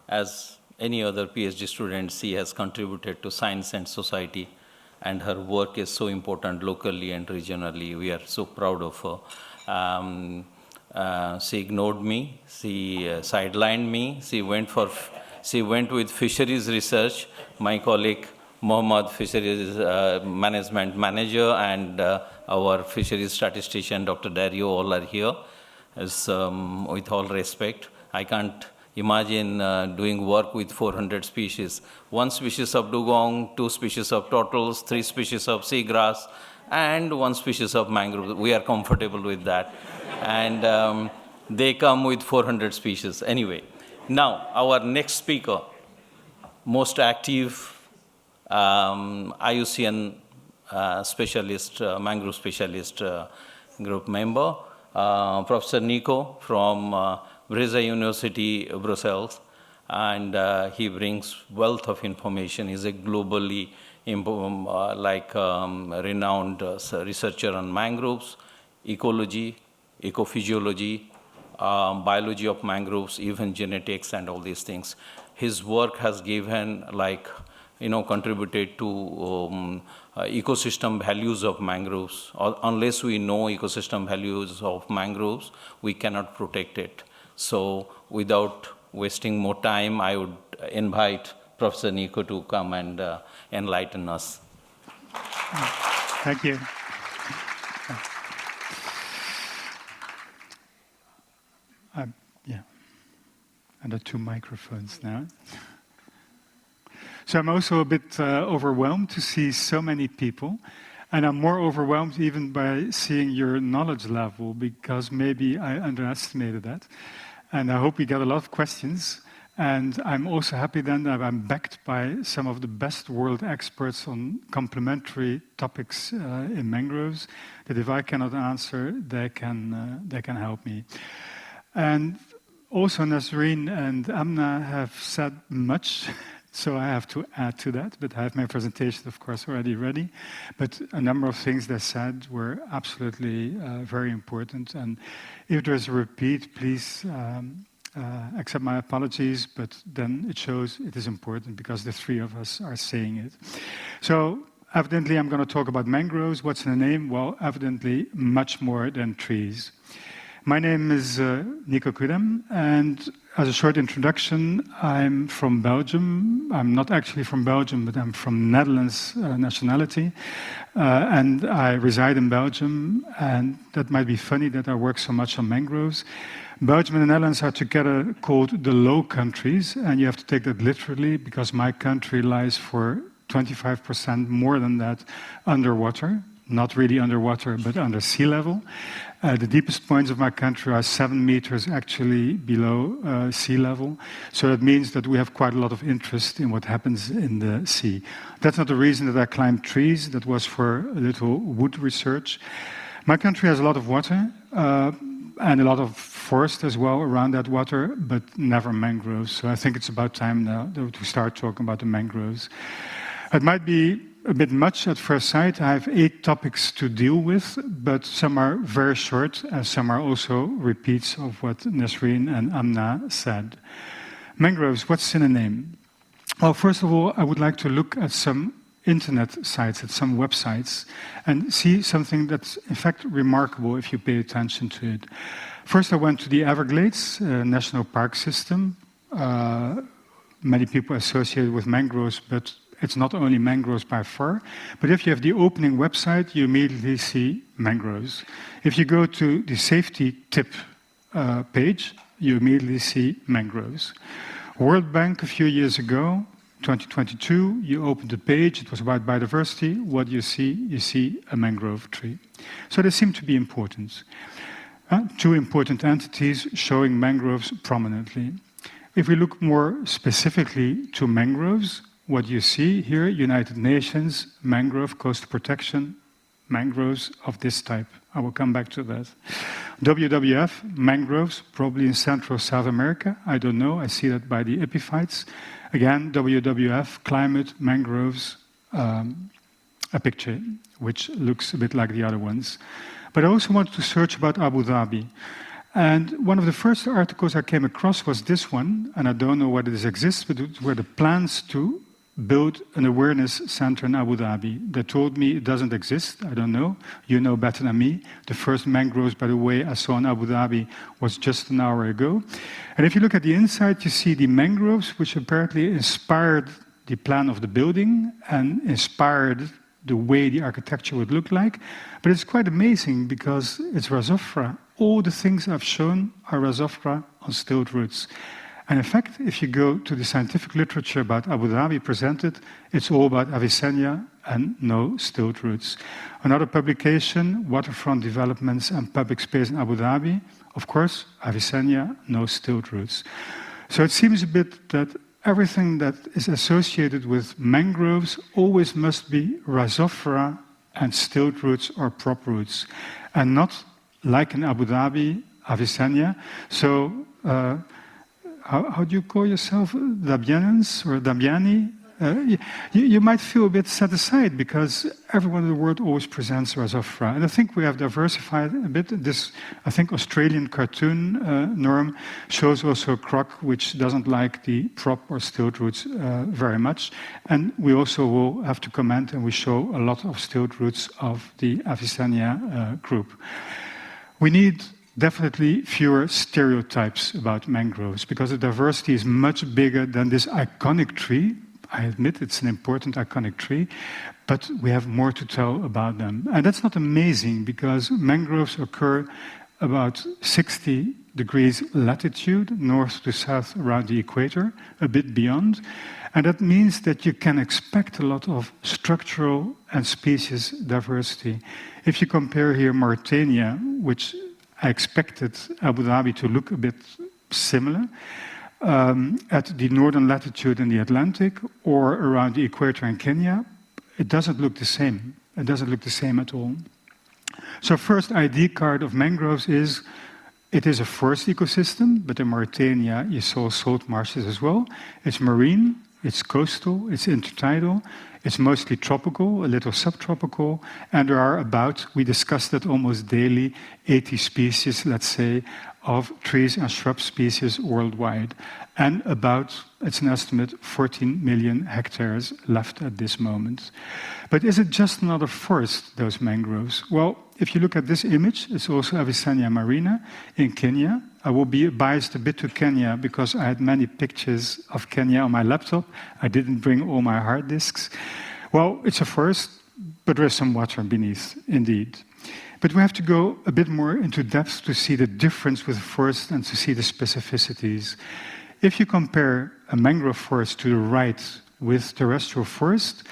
as any other PhD student, she has contributed to science and society, and her work is so important locally and regionally. We are so proud of her. She ignored me, she sidelined me, she went with fisheries research. My colleague Mohammad, fisheries management manager, and our fisheries statistician, Dr. Dario, all are here. As, with all respect, I can't imagine doing work with 400 species. 1 species of dugong, 2 species of turtles, 3 species of seagrass, and 1 species of mangrove. We are comfortable with that. And they come with 400 species. Anyway, now our next speaker, most active IUCN specialist, mangrove specialist group member, Professor Nico from Breza University, Brussels, and he brings wealth of information. He's a globally renowned researcher on mangroves, ecology, ecophysiology, biology of mangroves, even genetics and all these things. His work has given, contributed to ecosystem values of mangroves. Unless we know ecosystem values of mangroves, we cannot protect it. So without wasting more time, I would invite Professor Nico to come and enlighten us. Thank you. And the 2 microphones now. So I'm also a bit overwhelmed to see so many people. And I'm more overwhelmed even by seeing your knowledge level, because maybe I underestimated that. And I hope we get a lot of questions. And I'm also happy then that I'm backed by some of the best world experts on complementary topics in mangroves, that if I cannot answer, they can help me. And also Nasreen and Amna have said much, so I have to add to that, but I have my presentation, of course, already ready. But a number of things they said were absolutely very important. And if there's a repeat, please accept my apologies, but then it shows it is important because the 3 of us are saying it. So evidently, I'm going to talk about mangroves. What's in the name? Well, evidently, much more than trees. My name is Nico Kudem, and as a short introduction, I'm from Belgium. I'm not actually from Belgium, but I'm from Netherlands nationality, and I reside in Belgium, and that might be funny that I work so much on mangroves. Belgium and the Netherlands are together called the Low Countries, and you have to take that literally because my country lies for 25% more than that underwater. Not really underwater, but under sea level. The deepest points of my country are 7 meters actually below sea level. So that means that we have quite a lot of interest in what happens in the sea. That's not the reason that I climbed trees. That was for a little wood research. My country has a lot of water and a lot of forest as well around that water, but never mangroves. So I think it's about time now that we start talking about the mangroves. It might be a bit much at first sight. I have 8 topics to deal with, but some are very short, and some are also repeats of what Nasreen and Amna said. Mangroves, what's in a name? Well, first of all, I would like to look at some internet sites, at some websites, and see something that's in fact remarkable if you pay attention to it. First, I went to the Everglades National Park System. Many people associated with mangroves, but it's not only mangroves by far, but if you have the opening website, you immediately see mangroves. If you go to the safety tip page, you immediately see mangroves. World Bank a few years ago, 2022, you opened the page, it was about biodiversity. What do you see? You see a mangrove tree. So they seem to be important. Two important entities showing mangroves prominently. If we look more specifically to mangroves, what you see here, United Nations, mangrove coastal protection, mangroves of this type. I will come back to that. WWF, mangroves, probably in Central South America. I don't know, I see that by the epiphytes. Again, WWF, climate, mangroves, a picture which looks a bit like the other ones. But I also wanted to search about Abu Dhabi. And one of the first articles I came across was this one, and I don't know whether this exists, but it were the plans to build an awareness center in Abu Dhabi. They told me it doesn't exist. I don't know. You know better than me. The first mangroves, by the way, I saw in Abu Dhabi was just an hour ago. And if you look at the inside, you see the mangroves, which apparently inspired the plan of the building and inspired the way the architecture would look like. But it's quite amazing because it's Rhizophora. All the things I've shown are Rhizophora on stilt roots. And in fact, if you go to the scientific literature about Abu Dhabi presented, it's all about Avicennia and no stilt roots. Another publication, Waterfront Developments and Public Space in Abu Dhabi, of course, Avicennia, no stilt roots. So it seems a bit that everything that is associated with mangroves always must be Rhizophora and stilt roots or prop roots, and not like in Abu Dhabi, Avicennia. So, how do you call yourself? Dabianans or Dabiani? You might feel a bit set aside because everyone in the world always presents Rhizophora. And I think we have diversified a bit. This, I think, Australian cartoon norm shows also a croc which doesn't like the prop or stilt roots very much. And we also will have to comment, and we show a lot of stilt roots of the Avicennia group. We need definitely fewer stereotypes about mangroves because the diversity is much bigger than this iconic tree. I admit it's an important iconic tree, but we have more to tell about them. And that's not amazing because mangroves occur about 60 degrees latitude, north to south around the equator, a bit beyond. And that means that you can expect a lot of structural and species diversity. If you compare here Mauritania, which I expected Abu Dhabi to look a bit similar, at the northern latitude in the Atlantic or around the equator in Kenya, it doesn't look the same. It doesn't look the same at all. So first ID card of mangroves is, it is a forest ecosystem, but in Mauritania you saw salt marshes as well. It's marine, it's coastal, it's intertidal, it's mostly tropical, a little subtropical, and there are about, we discussed it almost daily, 80 species, let's say, of trees and shrub species worldwide. And about, it's an estimate, 14 million hectares left at this moment. But is it just another forest, those mangroves? Well, if you look at this image, it's also Avicennia marina in Kenya. I will be biased a bit to Kenya because I had many pictures of Kenya on my laptop. I didn't bring all my hard disks. Well, it's a forest, but there is some water beneath, indeed. But we have to go a bit more into depth to see the difference with the forest and to see the specificities. If you compare a mangrove forest to the right with terrestrial forest,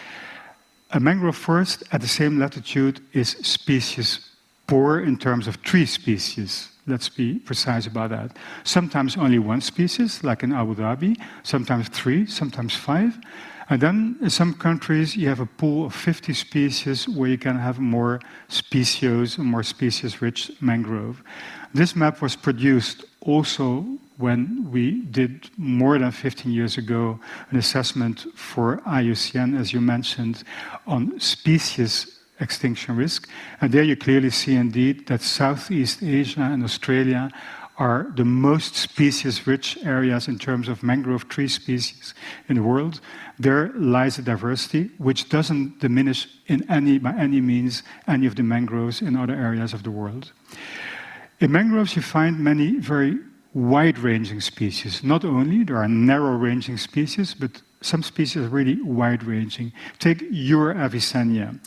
a mangrove forest at the same latitude is species poor in terms of tree species. Let's be precise about that. Sometimes only one species, like in Abu Dhabi, sometimes 3, sometimes 5. And then in some countries, you have a pool of 50 species where you can have more speciose, more species-rich mangrove. This map was produced also when we did more than 15 years ago an assessment for IUCN, as you mentioned, on species extinction risk. And there you clearly see indeed that Southeast Asia and Australia are the most species-rich areas in terms of mangrove tree species in the world. There lies a diversity which doesn't diminish by any means any of the mangroves in other areas of the world. In mangroves you find many very wide-ranging species. Not only there are narrow-ranging species, but some species are really wide-ranging. Take your Avicennia.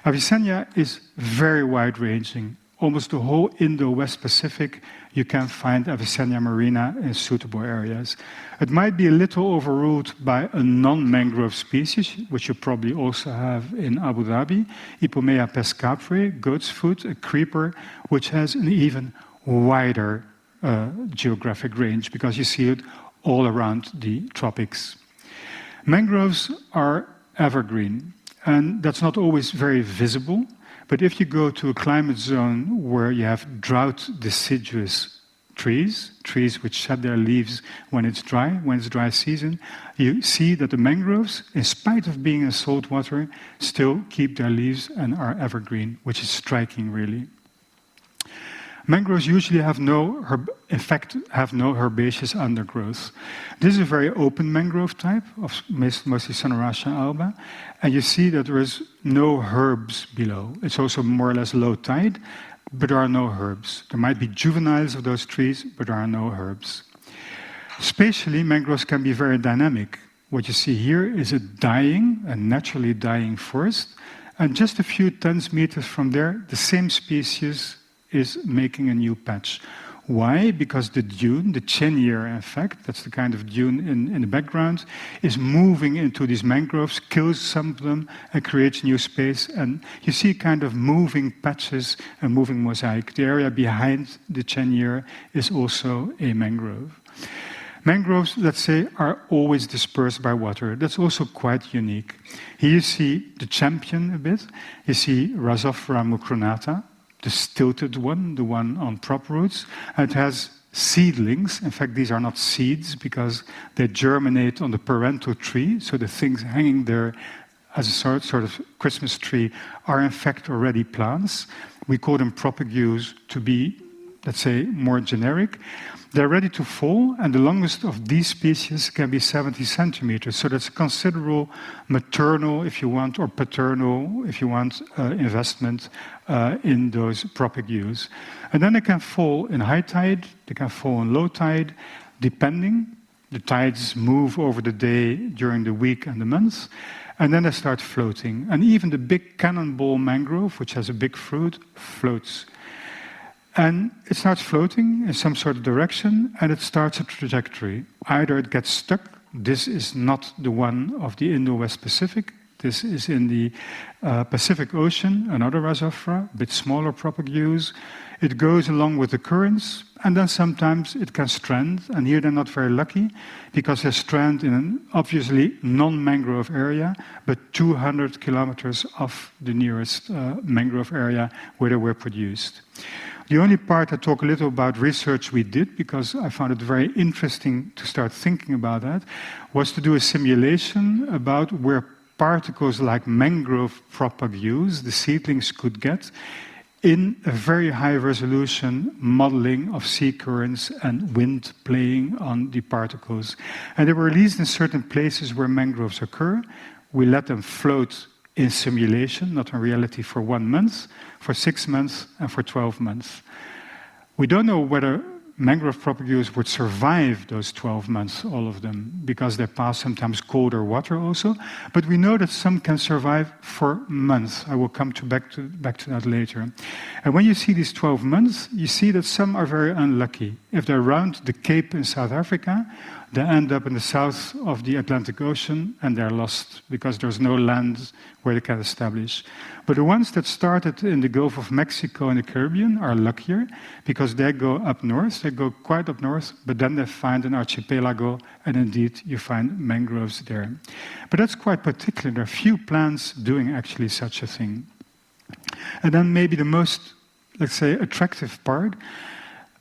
Avicennia is very wide-ranging. Almost the whole Indo-West Pacific, you can find Avicennia marina in suitable areas. It might be a little overruled by a non-mangrove species, which you probably also have in Abu Dhabi, Ipomea pescapre, goat's foot, a creeper, which has an even wider geographic range because you see it all around the tropics. Mangroves are evergreen, and that's not always very visible. But if you go to a climate zone where you have drought deciduous trees which shed their leaves when it's dry season, you see that the mangroves, in spite of being in salt water, still keep their leaves and are evergreen, which is striking, really. Mangroves usually have no herbaceous undergrowth. This is a very open mangrove type, of mostly Sonoratia alba, and you see that there is no herbs below. It's also more or less low tide, but there are no herbs. There might be juveniles of those trees, but there are no herbs. Spatially, mangroves can be very dynamic. What you see here is a naturally dying forest, and just a few tens meters from there, the same species is making a new patch. Why? Because the dune, the chenier in fact, that's the kind of dune in the background, is moving into these mangroves, kills some of them, and creates new space. And you see kind of moving patches and moving mosaic. The area behind the chenier is also a mangrove. Mangroves, let's say, are always dispersed by water. That's also quite unique. Here you see the champion a bit. You see Rhizophora mucronata, the stilted one, the one on prop roots. It has seedlings. In fact, these are not seeds because they germinate on the parental tree. So the things hanging there as a sort of Christmas tree are in fact already plants. We call them propagules to be, let's say, more generic. They're ready to fall, and the longest of these species can be 70 centimeters. So that's a considerable maternal, if you want, or paternal, if you want, investment in those propagules. And then they can fall in high tide, they can fall in low tide, depending. The tides move over the day during the week and the month, and then they start floating. And even the big cannonball mangrove, which has a big fruit, floats. And it starts floating in some sort of direction, and it starts a trajectory. Either it gets stuck. This is not the one of the Indo-West Pacific. This is in the Pacific Ocean, another Rhizophora, a bit smaller propagules. It goes along with the currents, and then sometimes it can strand. And here they're not very lucky, because they strand in an obviously non-mangrove area, but 200 kilometers off the nearest mangrove area where they were produced. The only part I talk a little about research we did, because I found it very interesting to start thinking about that, was to do a simulation about where particles like mangrove propagules, the seedlings, could get in a very high resolution modeling of sea currents and wind playing on the particles. And they were released in certain places where mangroves occur. We let them float in simulation, not in reality, for 1 month, for 6 months, and for 12 months. We don't know whether mangrove propagules would survive those 12 months, all of them, because they pass sometimes colder water also, but we know that some can survive for months. I will come back to that later. And when you see these 12 months, you see that some are very unlucky. If they're around the Cape in South Africa, they end up in the south of the Atlantic Ocean, and they're lost because there's no land where they can establish. But the ones that started in the Gulf of Mexico and the Caribbean are luckier because they go up north, they go quite up north, but then they find an archipelago, and indeed you find mangroves there. But that's quite particular. There are few plants doing actually such a thing. And then maybe the most, let's say, attractive part,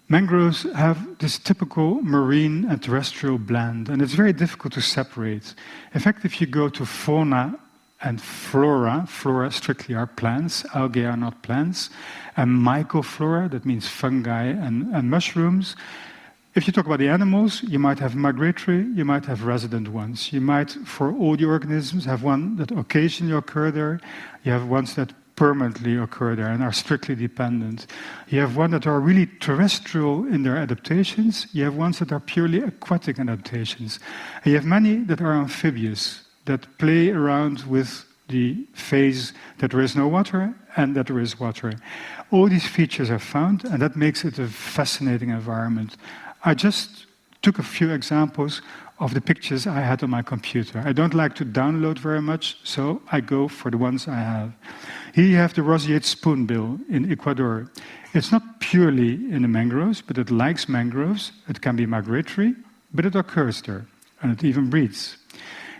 mangroves have this typical marine and terrestrial blend, and it's very difficult to separate. In fact, if you go to fauna and flora strictly are plants, algae are not plants, and mycoflora, that means fungi and mushrooms. If you talk about the animals, you might have migratory, you might have resident ones. You might, for all the organisms, have one that occasionally occur there. You have ones that permanently occur there and are strictly dependent. You have ones that are really terrestrial in their adaptations. You have ones that are purely aquatic adaptations. And you have many that are amphibious, that play around with the phase that there is no water and that there is water. All these features are found, and that makes it a fascinating environment. I just took a few examples of the pictures I had on my computer. I don't like to download very much, so I go for the ones I have. Here you have the roseate spoonbill in Ecuador. It's not purely in the mangroves, but it likes mangroves. It can be migratory, but it occurs there, and it even breeds.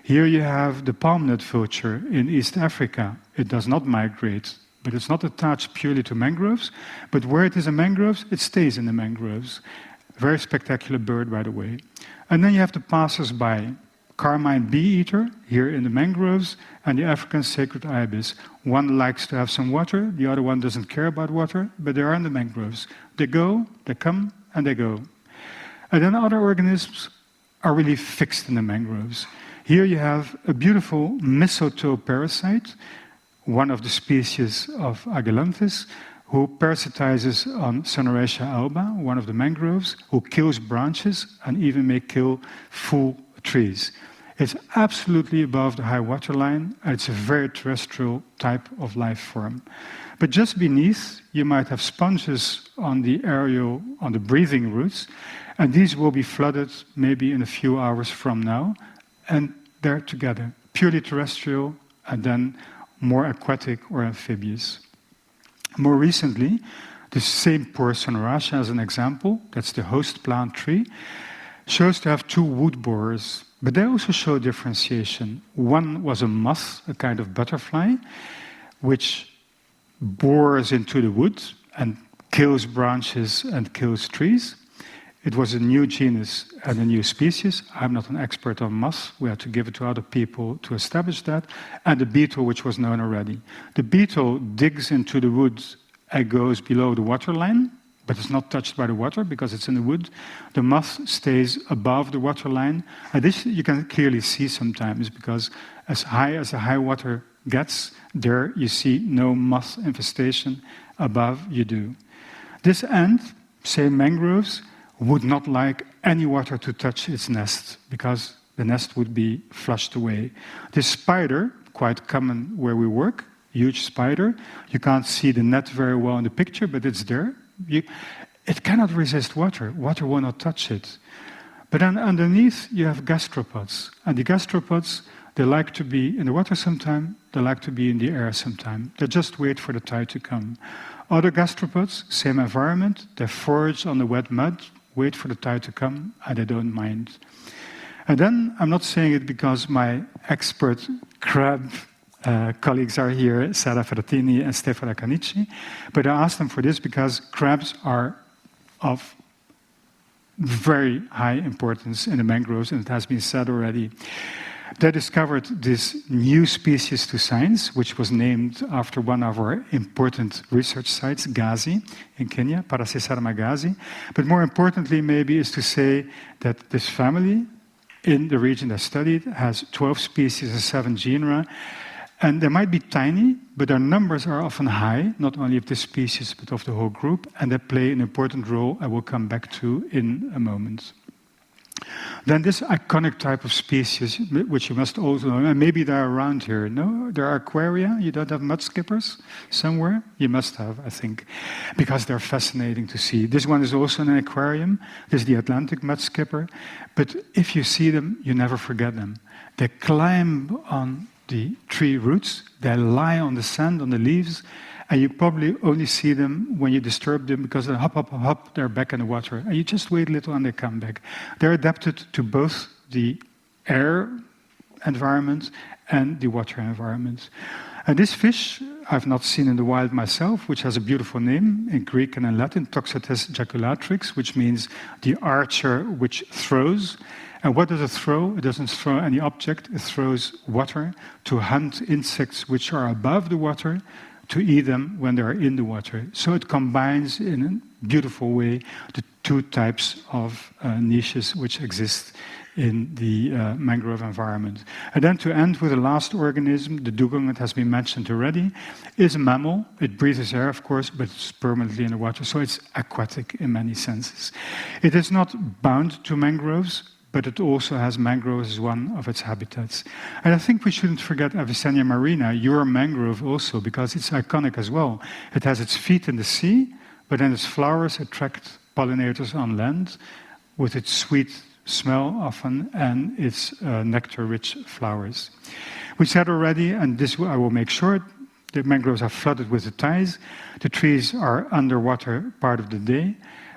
Here you have the palmnut vulture in East Africa. It does not migrate, but it's not attached purely to mangroves, but where it is in mangroves, it stays in the mangroves. Very spectacular bird, by the way. And then you have the passers-by, carmine bee-eater, here in the mangroves, and the African sacred ibis. One likes to have some water, the other one doesn't care about water, but they are in the mangroves. They go, they come, and they go. And then other organisms are really fixed in the mangroves. Here you have a beautiful mistletoe parasite, one of the species of Agelanthus, who parasitizes on Sonoratia alba, one of the mangroves, who kills branches and even may kill full trees. It's absolutely above the high water line, and it's a very terrestrial type of life form. But just beneath, you might have sponges on the aerial, on the breathing roots, and these will be flooded maybe in a few hours from now, and they're together, purely terrestrial, and then more aquatic or amphibious. More recently, the same poor Sonoratia, as an example, that's the host plant tree, shows to have two wood borers, but they also show differentiation. One was a moth, a kind of butterfly, which bores into the wood and kills branches and kills trees. It was a new genus and a new species. I'm not an expert on moths. We had to give it to other people to establish that. And the beetle, which was known already. The beetle digs into the wood and goes below the water line, but it's not touched by the water because it's in the wood. The moth stays above the water line. And this you can clearly see sometimes because as high as the high water gets, there you see no moth infestation. Above, you do. This ant, same mangroves, would not like any water to touch its nest because the nest would be flushed away. This spider, quite common where we work, huge spider, you can't see the net very well in the picture, but it's there. It cannot resist water. Water will not touch it. But then underneath, you have gastropods. And the gastropods, they like to be in the water sometime, they like to be in the air sometime. They just wait for the tide to come. Other gastropods, same environment, they forage on the wet mud, wait for the tide to come, and they don't mind. And then, I'm not saying it because my expert crab colleagues are here, Sara Ferratini and Stefano Canici, but I asked them for this because crabs are of very high importance in the mangroves, and it has been said already. They discovered this new species to science, which was named after one of our important research sites, Gazi, in Kenya, Paracesarma gazi. But more importantly, maybe, is to say that this family, in the region I studied, has 12 species and 7 genera. And they might be tiny, but their numbers are often high, not only of this species, but of the whole group, and they play an important role I will come back to in a moment. Then this iconic type of species, which you must also know, and maybe they're around here. No, there are aquaria. You don't have mud skippers somewhere? You must have, I think, because they're fascinating to see. This one is also in an aquarium. This is the Atlantic mud skipper. But if you see them, you never forget them. They climb on the tree roots. They lie on the sand, on the leaves, and you probably only see them when you disturb them because they hop, hop, hop, they're back in the water. And you just wait a little and they come back. They're adapted to both the air environment and the water environment. And this fish, I've not seen in the wild myself, which has a beautiful name in Greek and in Latin, Toxotes jaculatrix, which means the archer which throws. And what does it throw? It doesn't throw any object. It throws water to hunt insects which are above the water, to eat them when they are in the water. So it combines in a beautiful way the two types of niches which exist in the mangrove environment. And then to end with the last organism, the dugong, that has been mentioned already, is a mammal. It breathes air, of course, but it's permanently in the water, so it's aquatic in many senses. It is not bound to mangroves, but it also has mangroves as one of its habitats. And I think we shouldn't forget Avicennia marina, your mangrove also, because it's iconic as well. It has its feet in the sea, but then its flowers attract pollinators on land with its sweet smell often and its nectar-rich flowers. We said already, and this I will make short, the mangroves are flooded with the tides. The trees are underwater part of the day.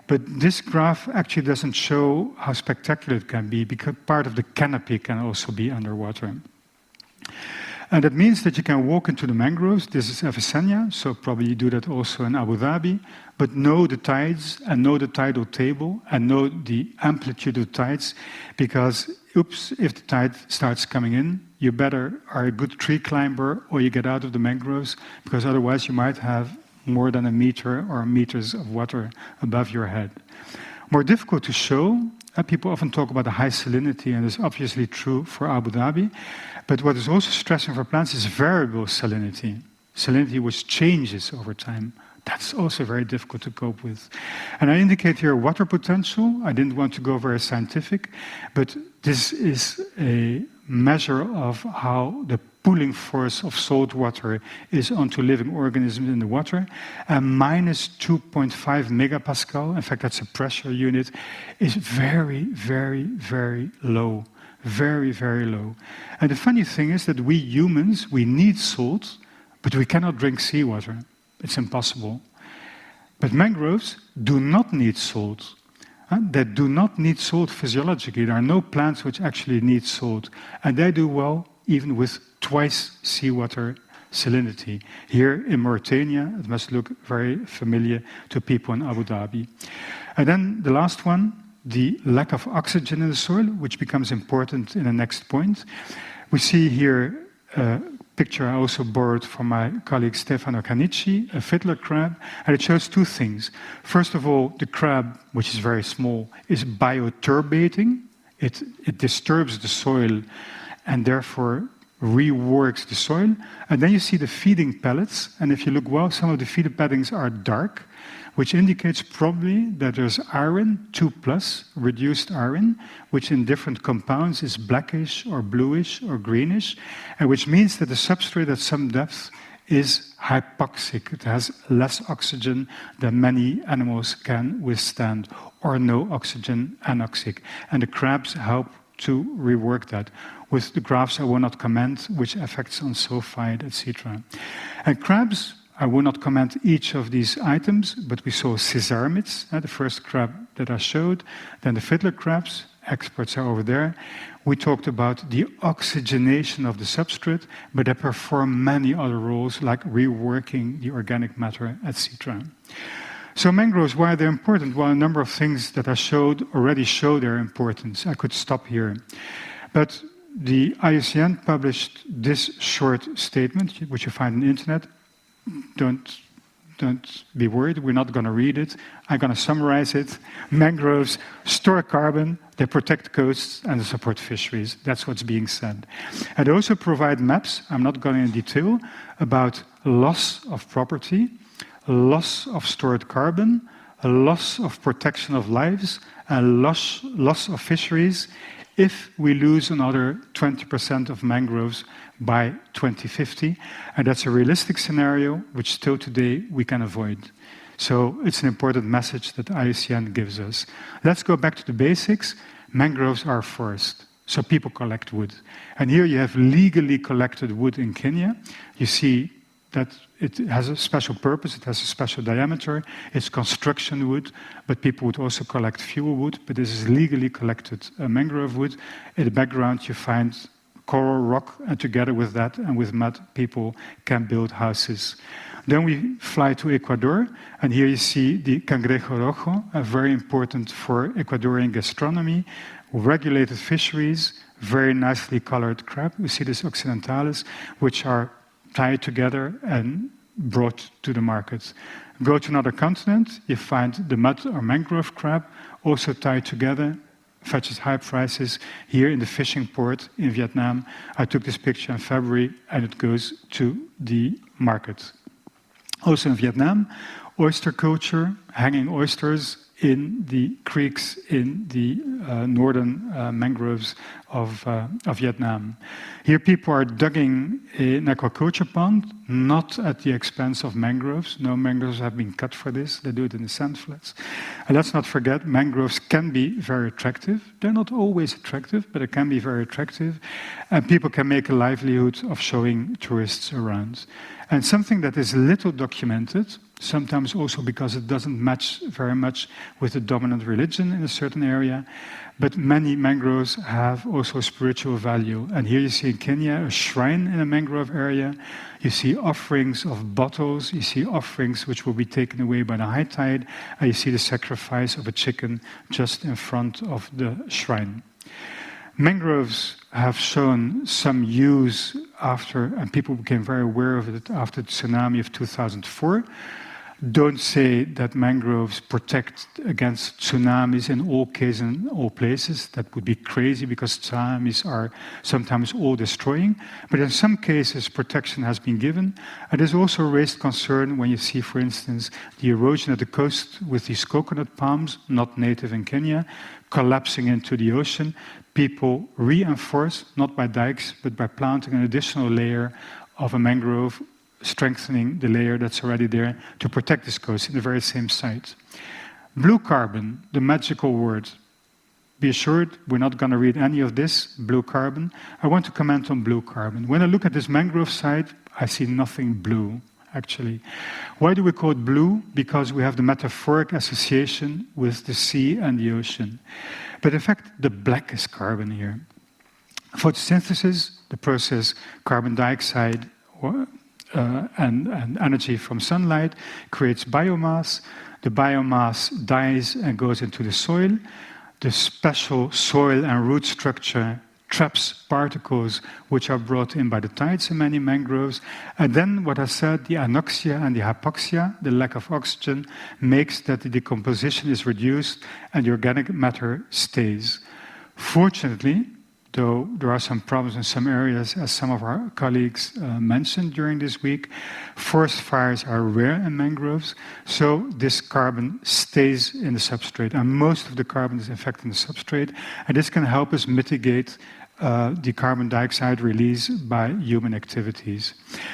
But this graph actually doesn't show how spectacular it can be, because part of the canopy can also be underwater. And that means that you can walk into the mangroves. This is Avicennia, so probably you do that also in Abu Dhabi, but know the tides and know the tidal table and know the amplitude of tides, because, oops, if the tide starts coming in, you better are a good tree climber or you get out of the mangroves, because otherwise you might have more than a meter or meters of water above your head. More difficult to show, people often talk about the high salinity, and it's obviously true for Abu Dhabi, but what is also stressing for plants is variable salinity, salinity which changes over time. That's also very difficult to cope with. And I indicate here water potential. I didn't want to go very scientific, but this is a measure of how the pooling force of salt water is onto living organisms in the water. And minus 2.5 megapascal, in fact, that's a pressure unit, is very, very, very low. Very, very low. And the funny thing is that we humans, we need salt, but we cannot drink seawater. It's impossible. But mangroves do not need salt. They do not need salt physiologically. There are no plants which actually need salt. And they do well even with twice seawater salinity. Here in Mauritania, it must look very familiar to people in Abu Dhabi. And then the last one, the lack of oxygen in the soil, which becomes important in the next point. We see here a picture I also borrowed from my colleague Stefano Canici, a fiddler crab, and it shows two things. First of all, the crab, which is very small, is bioturbating. It disturbs the soil and therefore reworks the soil. And then you see the feeding pellets, and if you look well, some of the feeding pellets are dark, which indicates probably that there's iron, 2+, reduced iron, which in different compounds is blackish or bluish or greenish, and which means that the substrate at some depth is hypoxic. It has less oxygen than many animals can withstand, or no oxygen, anoxic. And the crabs help to rework that. With the graphs I will not comment, which effects on sulfide, etc. And crabs, I will not comment each of these items, but we saw sesarmids, the first crab that I showed, then the fiddler crabs, experts are over there. We talked about the oxygenation of the substrate, but they perform many other roles like reworking the organic matter, etc. So mangroves, why are they important? Well, a number of things that I showed already show their importance. I could stop here. But the IUCN published this short statement, which you find on the internet. Don't be worried, we're not going to read it. I'm going to summarize it. Mangroves store carbon, they protect coasts, and they support fisheries. That's what's being said. And they also provide maps, I'm not going in detail, about loss of property, loss of stored carbon, a loss of protection of lives, and loss of fisheries if we lose another 20% of mangroves by 2050. And that's a realistic scenario which still today we can avoid. So it's an important message that IUCN gives us. Let's go back to the basics. Mangroves are a forest, so people collect wood. And here you have legally collected wood in Kenya. You see that it has a special purpose, it has a special diameter, it's construction wood, but people would also collect fuel wood, but this is legally collected mangrove wood. In the background you find coral rock, and together with that and with mud, people can build houses. Then we fly to Ecuador, and here you see the cangrejo rojo, very important for Ecuadorian gastronomy, regulated fisheries, very nicely colored crab. We see this occidentalis, which are tied together and brought to the market. Go to another continent, you find the mud or mangrove crab, also tied together, fetches high prices. Here in the fishing port in Vietnam, I took this picture in February, and it goes to the market. Also in Vietnam, oyster culture, hanging oysters in the creeks in the northern mangroves of Vietnam. Here people are digging an aquaculture pond, not at the expense of mangroves. No mangroves have been cut for this. They do it in the sand flats. And let's not forget, mangroves can be very attractive. They're not always attractive, but it can be very attractive. And people can make a livelihood of showing tourists around. And something that is little documented, sometimes also because it doesn't match very much with the dominant religion in a certain area, but many mangroves have also spiritual value. And here you see in Kenya a shrine in a mangrove area. You see offerings of bottles, you see offerings which will be taken away by the high tide, and you see the sacrifice of a chicken just in front of the shrine. Mangroves have shown some use after, and people became very aware of it after the tsunami of 2004. Don't say that mangroves protect against tsunamis in all cases and all places. That would be crazy because tsunamis are sometimes all-destroying. But in some cases, protection has been given. And there's also raised concern when you see, for instance, the erosion at the coast with these coconut palms, not native in Kenya, collapsing into the ocean. People reinforce, not by dikes, but by planting an additional layer of a mangrove, strengthening the layer that's already there to protect this coast in the very same site. Blue carbon, the magical word. Be assured, we're not going to read any of this, blue carbon. I want to comment on blue carbon. When I look at this mangrove site, I see nothing blue, actually. Why do we call it blue? Because we have the metaphoric association with the sea and the ocean. But in fact, the black is carbon here. Photosynthesis, the process carbon dioxide and energy from sunlight, creates biomass. The biomass dies and goes into the soil. The special soil and root structure traps particles which are brought in by the tides in many mangroves. And then what I said, the anoxia and the hypoxia, the lack of oxygen, makes that the decomposition is reduced and the organic matter stays. Fortunately, though there are some problems in some areas, as some of our colleagues mentioned during this week, forest fires are rare in mangroves, so this carbon stays in the substrate. And most of the carbon is in fact in the substrate, and this can help us mitigate the carbon dioxide release by human activities.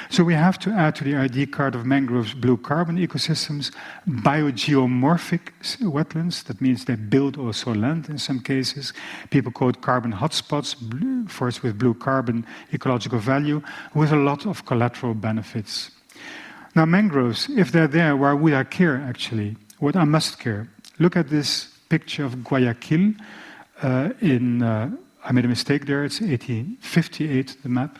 So we have to add to the ID card of mangroves blue carbon ecosystems, biogeomorphic wetlands, that means they build also land in some cases. People call it carbon hotspots, forests with blue carbon ecological value, with a lot of collateral benefits. Now mangroves, if they're there, why would I care actually? What I must care. Look at this picture of Guayaquil I made a mistake there, it's 1858, the map.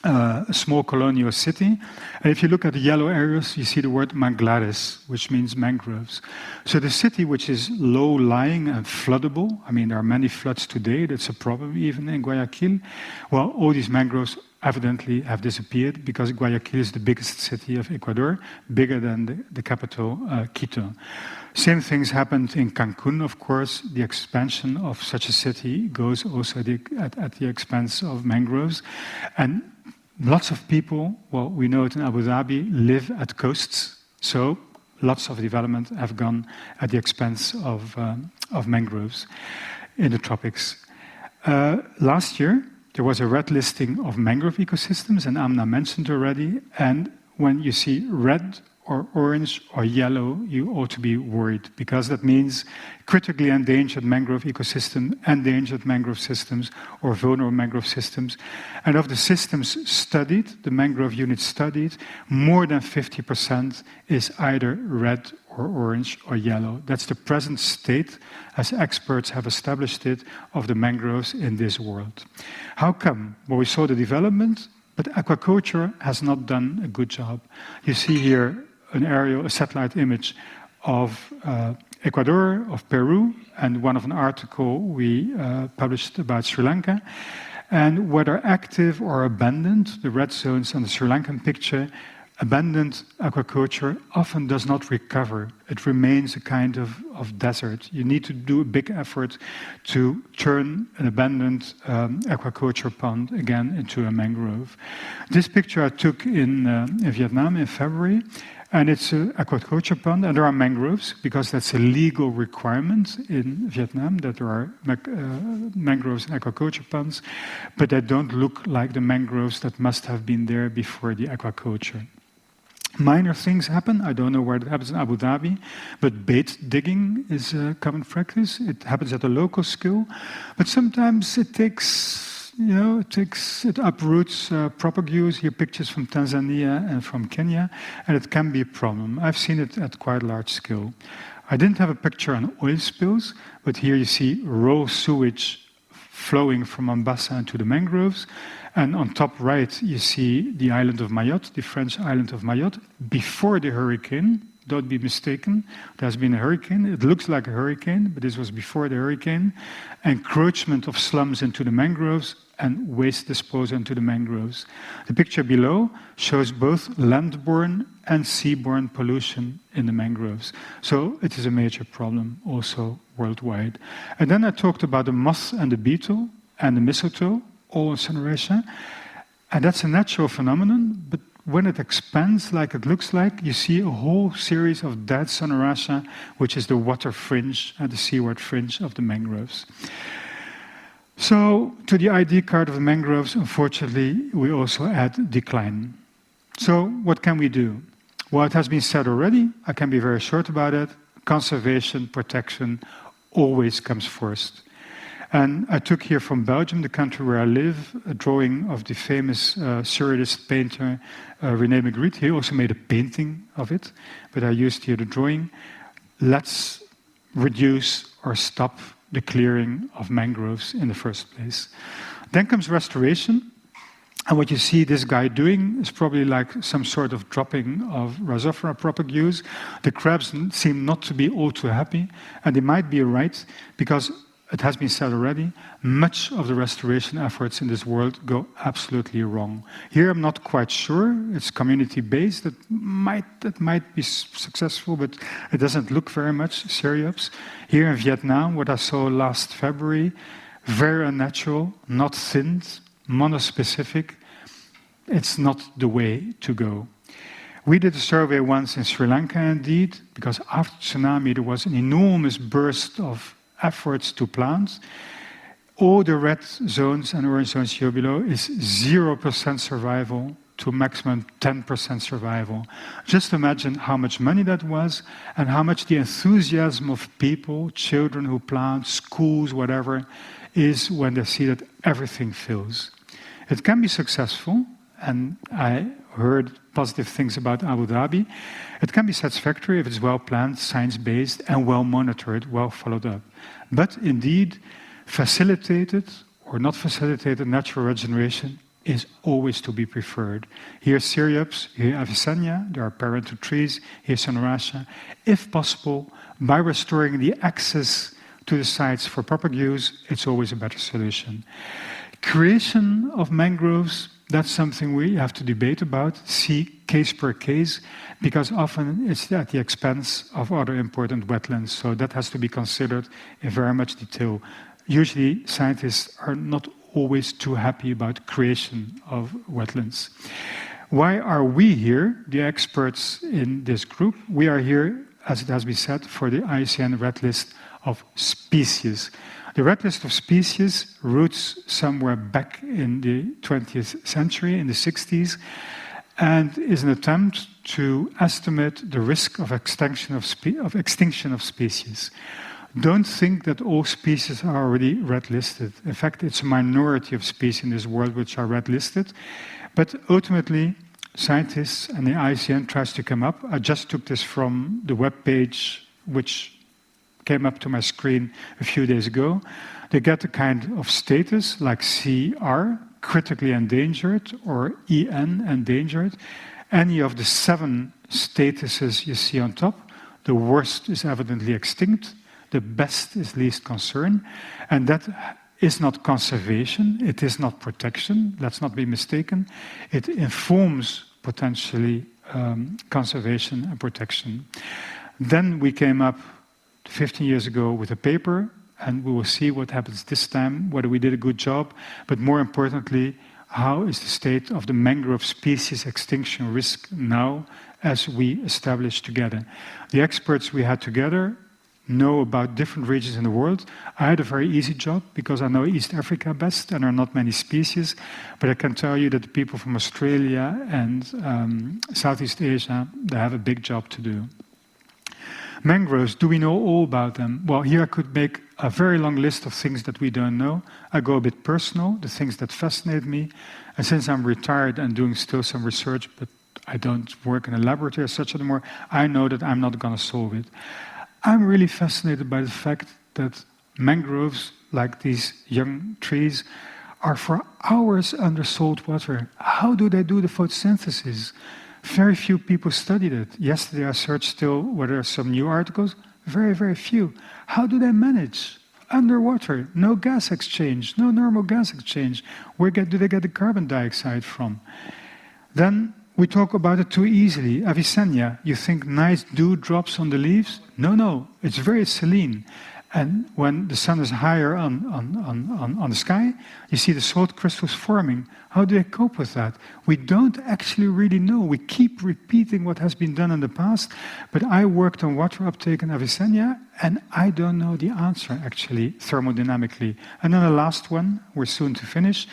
A small colonial city. And if you look at the yellow areas, you see the word manglares, which means mangroves. So the city, which is low-lying and floodable, I mean, there are many floods today, that's a problem even in Guayaquil. Well, all these mangroves evidently have disappeared because Guayaquil is the biggest city of Ecuador, bigger than the capital, Quito. Same things happened in Cancun, of course. The expansion of such a city goes also at the expense of mangroves. And lots of people, well, we know it in Abu Dhabi, live at coasts. So lots of development have gone at the expense of mangroves in the tropics. Last year, there was a red listing of mangrove ecosystems, and Amna mentioned already. And when you see red or orange or yellow, you ought to be worried, because that means critically endangered mangrove ecosystem, endangered mangrove systems, or vulnerable mangrove systems. And of the systems studied, the mangrove units studied, more than 50% is either red or orange or yellow. That's the present state, as experts have established it, of the mangroves in this world. How come? Well, we saw the development, but aquaculture has not done a good job. You see here an aerial, a satellite image of Ecuador, of Peru, and one of an article we published about Sri Lanka. And whether active or abandoned, the red zones on the Sri Lankan picture, abandoned aquaculture often does not recover It remains a kind of desert. You need to do a big effort to turn an abandoned aquaculture pond again into a mangrove. This picture I took in Vietnam in February, and it's an aquaculture pond, and there are mangroves, because that's a legal requirement in Vietnam, that there are mangroves in aquaculture ponds, but they don't look like the mangroves that must have been there before the aquaculture. Minor things happen. I don't know where it happens in Abu Dhabi, but bait digging is a common practice. It happens at a local scale, but sometimes it uproots propagules. Here pictures from Tanzania and from Kenya, and it can be a problem. I've seen it at quite large scale. I didn't have a picture on oil spills, but here you see raw sewage flowing from Mombasa into the mangroves. And on top right, you see the island of Mayotte, the French island of Mayotte, before the hurricane. Don't be mistaken, there's been a hurricane. It looks like a hurricane, but this was before the hurricane. Encroachment of slums into the mangroves and waste disposal into the mangroves. The picture below shows both landborne and seaborne pollution in the mangroves. So it is a major problem also worldwide. And then I talked about the moth and the beetle and the mistletoe, all in Sonoratia. And that's a natural phenomenon, but when it expands like it looks like, you see a whole series of dead Sonoratia, which is the water fringe and the seaward fringe of the mangroves. So to the ID card of the mangroves, unfortunately, we also add decline. So what can we do? Well, it has been said already. I can be very short about it. Conservation, protection always comes first. And I took here from Belgium, the country where I live, a drawing of the famous surrealist painter René Magritte. He also made a painting of it, but I used here the drawing. Let's reduce or stop the clearing of mangroves in the first place. Then comes restoration. And what you see this guy doing is probably like some sort of dropping of Rhizophora propagules. The crabs seem not to be all too happy, and they might be right, because it has been said already, much of the restoration efforts in this world go absolutely wrong. Here I'm not quite sure. It's community-based. That might be successful, but it doesn't look very much serious. Here in Vietnam, what I saw last February, very unnatural, not thinned, monospecific. It's not the way to go. We did a survey once in Sri Lanka, indeed, because after tsunami there was an enormous burst of efforts to plant. All the red zones and orange zones here below is 0% survival to maximum 10% survival. Just imagine how much money that was and how much the enthusiasm of people, children who plant, schools, whatever, is when they see that everything fails. It can be successful, and I heard positive things about Abu Dhabi. It can be satisfactory if it's well planned, science-based, and well monitored, well followed up. But indeed, facilitated or not facilitated natural regeneration is always to be preferred. Here Cereops, here Avicennia, there are parental trees, here Sonoratia. If possible, by restoring the access to the sites for propagules, it's always a better solution. Creation of mangroves, that's something we have to debate about, see case per case, because often it's at the expense of other important wetlands. So that has to be considered in very much detail. Usually scientists are not always too happy about creation of wetlands. Why are we here, the experts in this group? We are here, as it has been said, for the IUCN Red List of Species. The Red List of Species roots somewhere back in the 20th century, in the 60s, and is an attempt to estimate the risk of extinction of species. Don't think that all species are already red listed. In fact, it's a minority of species in this world which are red listed. But ultimately, scientists and the IUCN tries to come up. I just took this from the web page which came up to my screen a few days ago. They get a kind of status like CR, critically endangered, or EN, endangered. Any of the 7 statuses you see on top, the worst is evidently extinct, the best is least concern, and that is not conservation, it is not protection, let's not be mistaken. It informs potentially conservation and protection. Then we came up 15 years ago with a paper, and we will see what happens this time, whether we did a good job, but more importantly, how is the state of the mangrove species extinction risk now as we establish together. The experts we had together know about different regions in the world. I had a very easy job because I know East Africa best and there are not many species, but I can tell you that the people from Australia and Southeast Asia, they have a big job to do. Mangroves, do we know all about them? Well, here I could make a very long list of things that we don't know. I go a bit personal, the things that fascinate me. And since I'm retired and doing still some research, but I don't work in a laboratory as such anymore, I know that I'm not going to solve it. I'm really fascinated by the fact that mangroves, like these young trees, are for hours under salt water. How do they do the photosynthesis? Very few people studied it. Yesterday I searched still whether there are some new articles. Very, very few. How do they manage? Underwater, no gas exchange, no normal gas exchange. Where do they get the carbon dioxide from? Then we talk about it too easily. Avicennia, you think nice dew drops on the leaves? No, no, it's very saline. And when the sun is higher on the sky, you see the salt crystals forming. How do they cope with that? We don't actually really know. We keep repeating what has been done in the past, but I worked on water uptake in Avicennia, and I don't know the answer, actually, thermodynamically. And then the last one, we're soon to finish.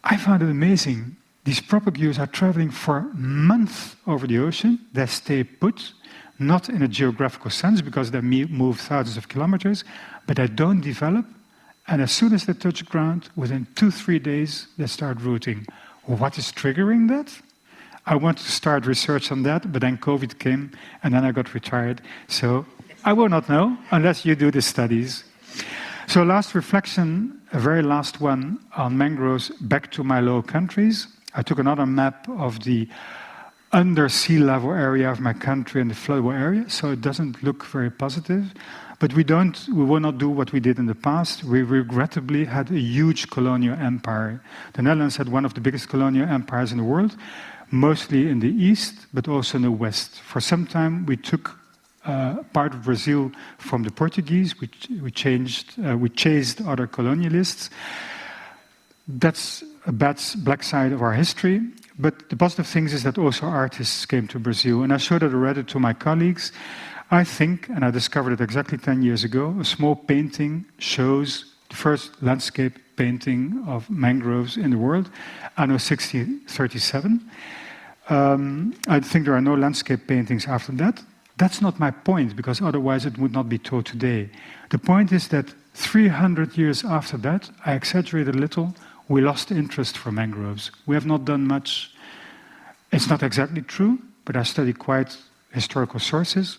I found it amazing. These propagules are traveling for months over the ocean. They stay put. Not in a geographical sense, because they move thousands of kilometers, but they don't develop. And as soon as they touch ground, within 2-3 days, they start rooting. What is triggering that? I wanted to start research on that, but then COVID came, and then I got retired. So I will not know unless you do the studies. So last reflection, a very last one on mangroves, back to my low countries. I took another map of the under sea level area of my country and the floodable area, so it doesn't look very positive. But we will not do what we did in the past. We regrettably had a huge colonial empire. The Netherlands had one of the biggest colonial empires in the world, mostly in the east, but also in the west. For some time, we took part of Brazil from the Portuguese. We chased other colonialists. That's a black side of our history. But the positive thing is that also artists came to Brazil. And I showed it already to my colleagues. I think, and I discovered it exactly 10 years ago, a small painting shows the first landscape painting of mangroves in the world, anno 1637. I think there are no landscape paintings after that. That's not my point, because otherwise it would not be told today. The point is that 300 years after that, I exaggerate a little, we lost interest for mangroves. We have not done much. It's not exactly true, but I study quite historical sources.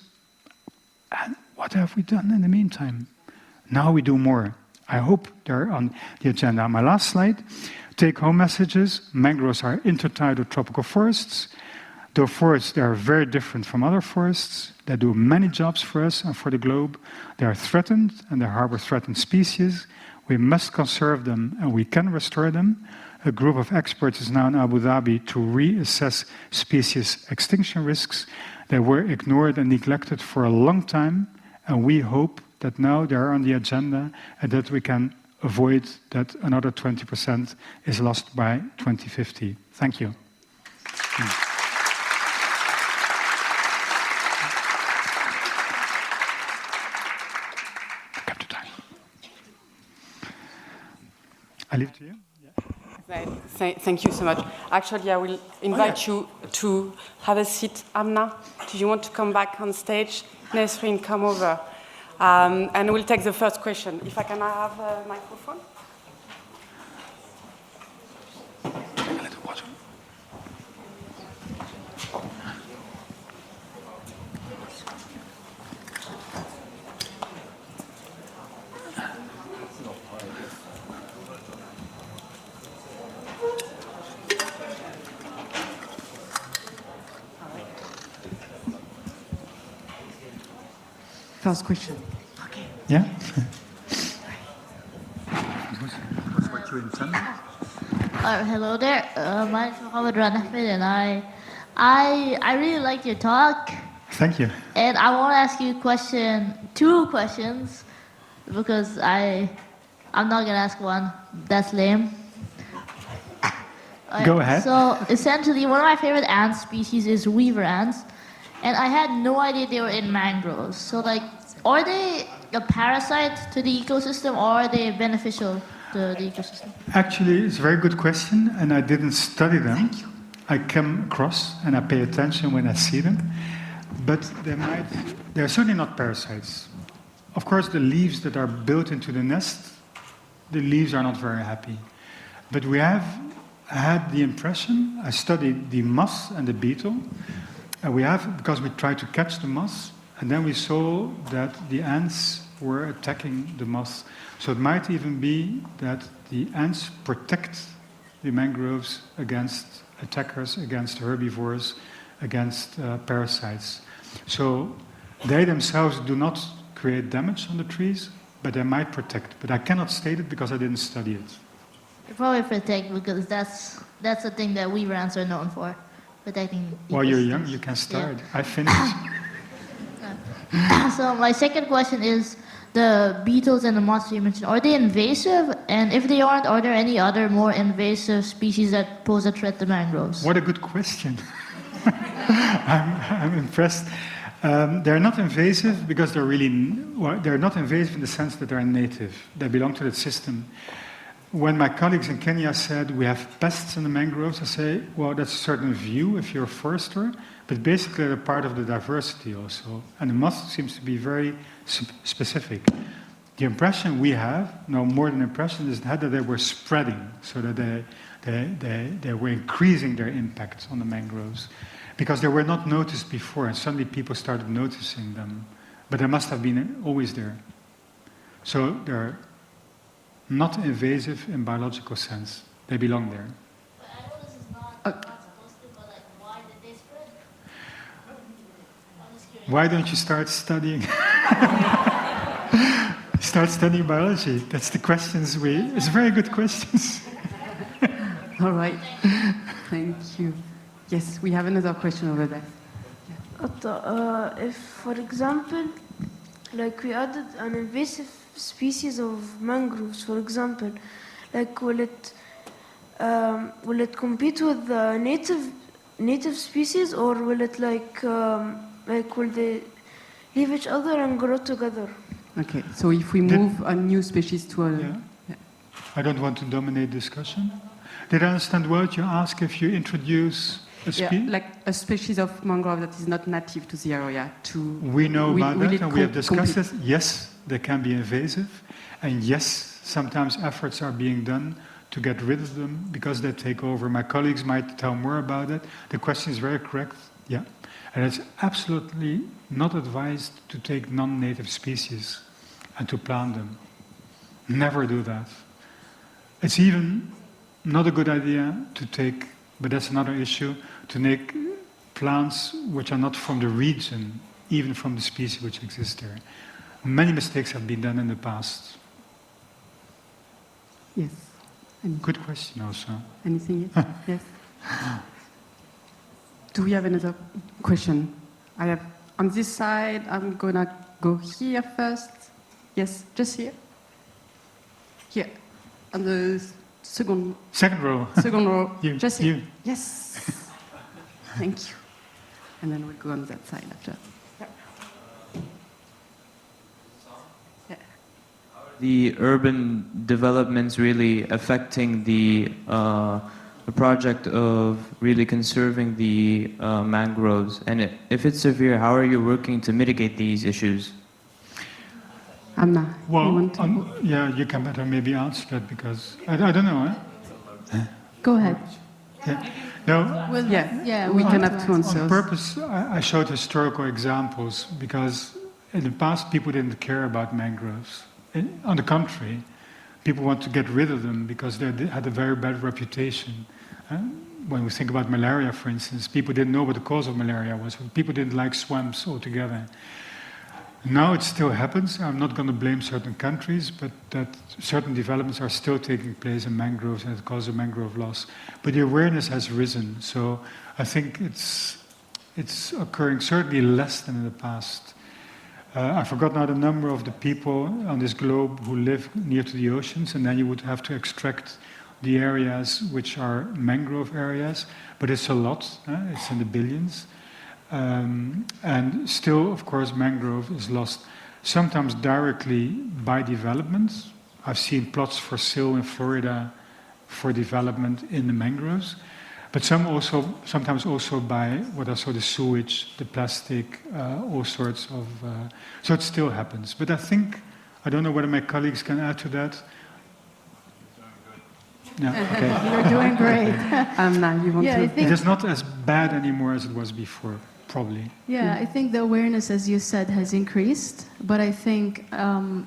And what have we done in the meantime? Now we do more. I hope they're on the agenda. My last slide, take-home messages. Mangroves are intertidal tropical forests. Though forests, they are very different from other forests. They do many jobs for us and for the globe. They are threatened, and they harbor threatened species. We must conserve them, and we can restore them. A group of experts is now in Abu Dhabi to reassess species extinction risks. They were ignored and neglected for a long time, and we hope that now they are on the agenda and that we can avoid that another 20% is lost by 2050. Thank you. I leave it to you. Yeah. Thank you so much. Actually, I will invite you to have a seat. Amna, do you want to come back on stage? Nesrine, come over. And we'll take the first question. If I can have a microphone. First question. Okay. Yeah? Was what you intended? Hello there. My name is Mohammed Ranafid, and I really like your talk. Thank you. And I want to ask you two questions, because I'm not gonna ask one. That's lame. Go ahead. So essentially, one of my favorite ant species is weaver ants, and I had no idea they were in mangroves. So like, are they a parasite to the ecosystem, or are they beneficial to the ecosystem? Actually, it's a very good question, and I didn't study them. I come across and I pay attention when I see them, but they're certainly not parasites. Of course, the leaves that are built into the nest, the leaves are not very happy. But we have had the impression, I studied the moth and the beetle, and because we tried to catch the moth, and then we saw that the ants were attacking the moth. So it might even be that the ants protect the mangroves against attackers, against herbivores, against parasites. So they themselves do not create damage on the trees, but they might protect. But I cannot state it because I didn't study it. They probably protect, because that's the thing that weaver ants are known for, protecting. While you're young, you can start. I finished. So my second question is, the beetles and the moths you mentioned, are they invasive? And if they aren't, are there any other more invasive species that pose a threat to mangroves? What a good question. I'm impressed. They're not invasive because they're not invasive in the sense that they're native. They belong to that system. When my colleagues in Kenya said we have pests in the mangroves, I say, well, that's a certain view if you're a forester, but basically they're part of the diversity also. And the moth seems to be very specific. The impression we have, no more than impression, is that they were spreading, so that they were increasing their impact on the mangroves. Because they were not noticed before, and suddenly people started noticing them. But they must have been always there. So they're not invasive in biological sense. They belong there. But I know this is not supposed to, but like, why did they spread? I'm just curious. Why don't you start studying? Start studying biology. That's the questions it's very good questions. All right. Thank you. Yes, we have another question over there. If, for example, like we added an invasive species of mangroves, for example, like will it compete with the native species, or will it like will they leave each other and grow together? Okay, so if we move a new species to a... Yeah. I don't want to dominate discussion. Did I understand what you ask if you introduce a species? like a species of mangrove that is not native to the area. We know about that, and we have discussed compete? it. Yes, they can be invasive, and yes, sometimes efforts are being done to get rid of them because they take over. My colleagues might tell more about it. The question is very correct, yeah. And it's absolutely not advised to take non-native species and to plant them. Never do that. It's even not a good idea to take, but that's another issue, to make plants which are not from the region, even from the species which exist there. Many mistakes have been done in the past. Yes. Good question also. Anything else? Yes. Do we have another question? I have on this side, I'm gonna go here first. Yes, just here. Here. On the second row. Second row. You, just you. here. Yes. Thank you. And then we'll go on that side after. The urban developments really affecting the project of really conserving the mangroves? And if it's severe, how are you working to mitigate these issues? Amna, Well, yeah, you can better maybe answer that because I don't know. Go ahead. Yeah. No. Well, yeah, we can have two answers. On purpose, I showed historical examples because in the past people didn't care about mangroves. On the contrary, people want to get rid of them because they had a very bad reputation. When we think about malaria, for instance, people didn't know what the cause of malaria was. People didn't like swamps altogether. Now it still happens. I'm not going to blame certain countries, but that certain developments are still taking place in mangroves and it causes mangrove loss. But the awareness has risen. So I think it's it's occurring certainly less than in the past. I forgot now the number of the people on this globe who live near to the oceans, and then you would have to extract the areas which are mangrove areas, but it's a lot, it's in the billions. And still, of course, mangrove is lost, sometimes directly by development. I've seen plots for sale in Florida for development in the mangroves, but sometimes also by what I saw, the sewage, the plastic, all sorts of... so it still happens. But I think, I don't know whether my colleagues can add to that. No, okay. You're doing great. Now you want to... I think, it is not as bad anymore as it was before, probably. yeah, I think the awareness, as you said, has increased, but I think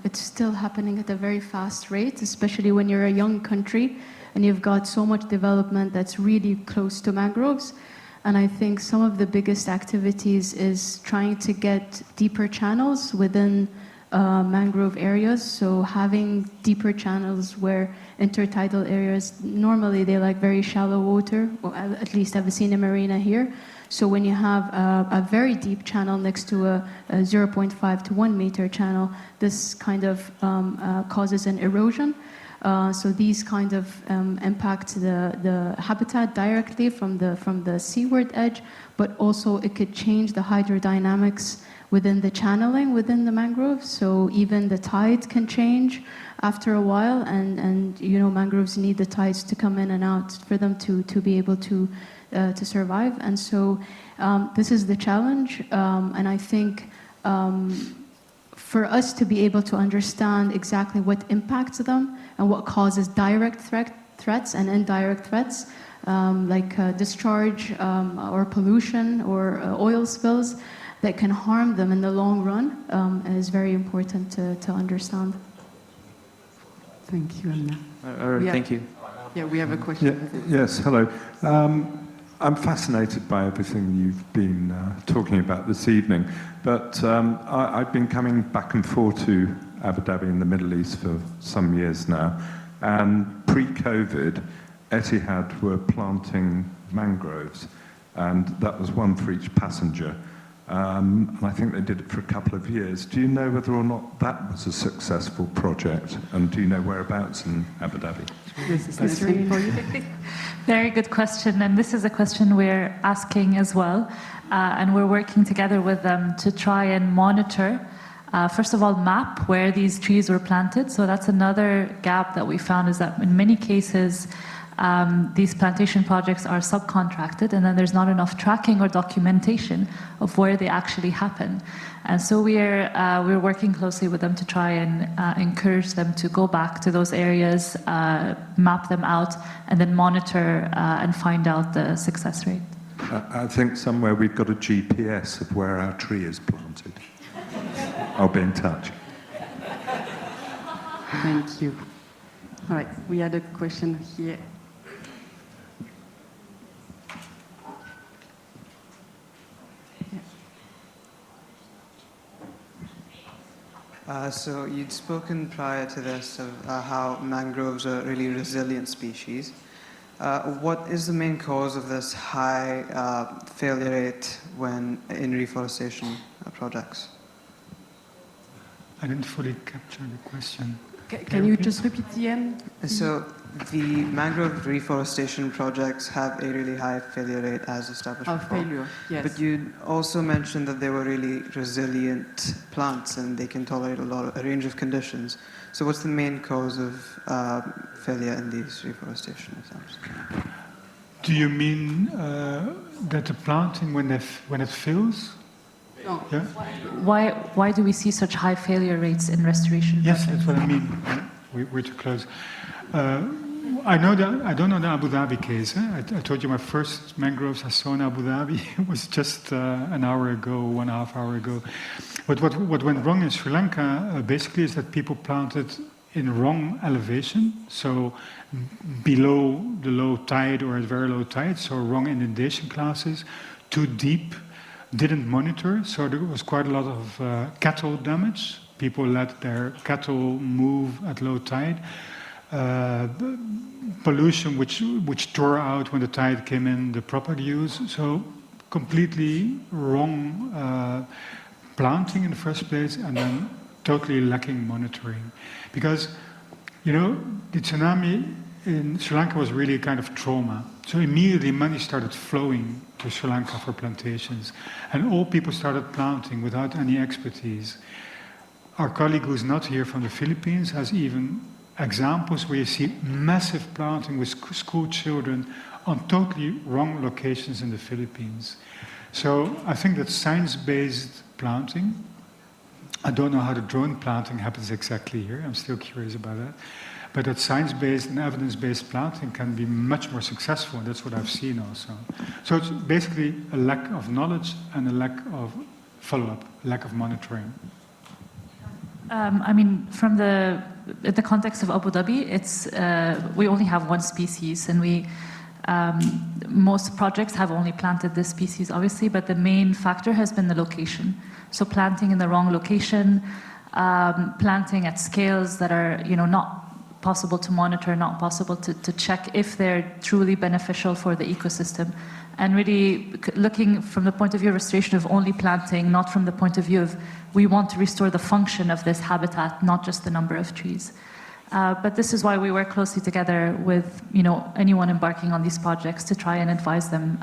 it's still happening at a very fast rate, especially when you're a young country and you've got so much development that's really close to mangroves. And I think some of the biggest activities is trying to get deeper channels within mangrove areas. So having deeper channels where intertidal areas, normally they like very shallow water, or at least Abyssinia Marina here. So when you have a very deep channel next to a 0.5 to 1 meter channel, this kind of causes an erosion. So these kind of impact the habitat directly from the seaward edge, but also it could change the hydrodynamics within the channeling within the mangroves. So even the tide can change after a while, and you know, mangroves need the tides to come in and out for them to be able to survive. And so this is the challenge, and I think for us to be able to understand exactly what impacts them and what causes direct threats and indirect threats, like discharge or pollution or oil spills that can harm them in the long run, is very important to understand. Thank you, Anna. Thank you. Yeah, we have a question. Yes, hello. I'm fascinated by everything you've been talking about this evening, but I've been coming back and forth to Abu Dhabi in the Middle East for some years now, and pre-COVID, Etihad were planting mangroves, and that was one for each passenger. And I think they did it for a couple of years. Do you know whether or not that was a successful project? And do you know whereabouts in Abu Dhabi? This is necessary for you. Very good question, and this is a question we're asking as well, and we're working together with them to try and monitor, first of all, map where these trees were planted. So that's another gap that we found, is that in many cases, these plantation projects are subcontracted, and then there's not enough tracking or documentation of where they actually happen. And so we're working closely with them to try and encourage them to go back to those areas, map them out, and then monitor and find out the success rate. I think somewhere we've got a GPS of where our tree is planted. I'll be in touch. Thank you. All right, we had a question here. So you'd spoken prior to this of how mangroves are really resilient species. What is the main cause of this high failure rate when in reforestation projects? I didn't fully capture the question. Can you just repeat the end? So the mangrove reforestation projects have a really high failure rate as established Of before. failure, yes. But you also mentioned that they were really resilient plants and they can tolerate a range of conditions. So what's the main cause of failure in these reforestation attempts? Do you mean that the planting, when it fails? No. Yeah? Why do we see such high failure rates in restoration Yes, projects? that's what I mean. We're too close. I don't know the Abu Dhabi case. I told you my first mangroves I saw in Abu Dhabi was just an hour ago, 1.5 hours ago. But what went wrong in Sri Lanka basically is that people planted in wrong elevation, so below the low tide or at very low tide, so wrong inundation classes, too deep, didn't monitor, so there was quite a lot of cattle damage. People let their cattle move at low tide. Pollution which tore out when the tide came in, the proper use. So completely wrong planting in the first place, and then totally lacking monitoring. Because, you know, the tsunami in Sri Lanka was really a kind of trauma. So immediately money started flowing to Sri Lanka for plantations. And all people started planting without any expertise. Our colleague who's not here from the Philippines has even examples where you see massive planting with school children on totally wrong locations in the Philippines. So I think that science-based planting, I don't know how the drone planting happens exactly here, I'm still curious about that, but that science-based and evidence-based planting can be much more successful, and that's what I've seen also. So it's basically a lack of knowledge and a lack of follow-up, lack of monitoring. I mean, from the context of Abu Dhabi, it's we only have one species, and most projects have only planted this species, obviously, but the main factor has been the location. So planting in the wrong location, planting at scales that are, you know, not possible to monitor, not possible to check if they're truly beneficial for the ecosystem. And really looking from the point of view of restoration of only planting, not from the point of view of we want to restore the function of this habitat, not just the number of trees. But this is why we work closely together with, you know, anyone embarking on these projects to try and advise them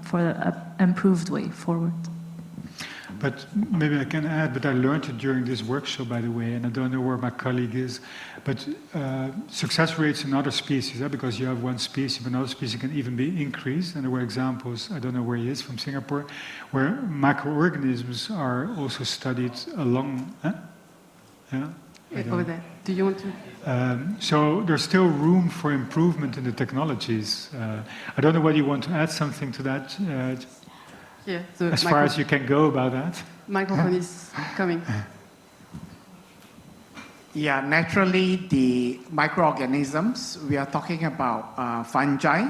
for an improved way forward. But maybe I can add, but I learned it during this workshop, by the way, and I don't know where my colleague is, but success rates in other species, because you have one species, but another species can even be increased. And there were examples, I don't know where he is, from Singapore, where microorganisms are also studied along. Yeah? Over there. Do you want to? So there's still room for improvement in the technologies. I don't know whether you want to add something to that. Yeah, as far as you can go about that. Microphone is coming. Yeah, naturally, the microorganisms, we are talking about fungi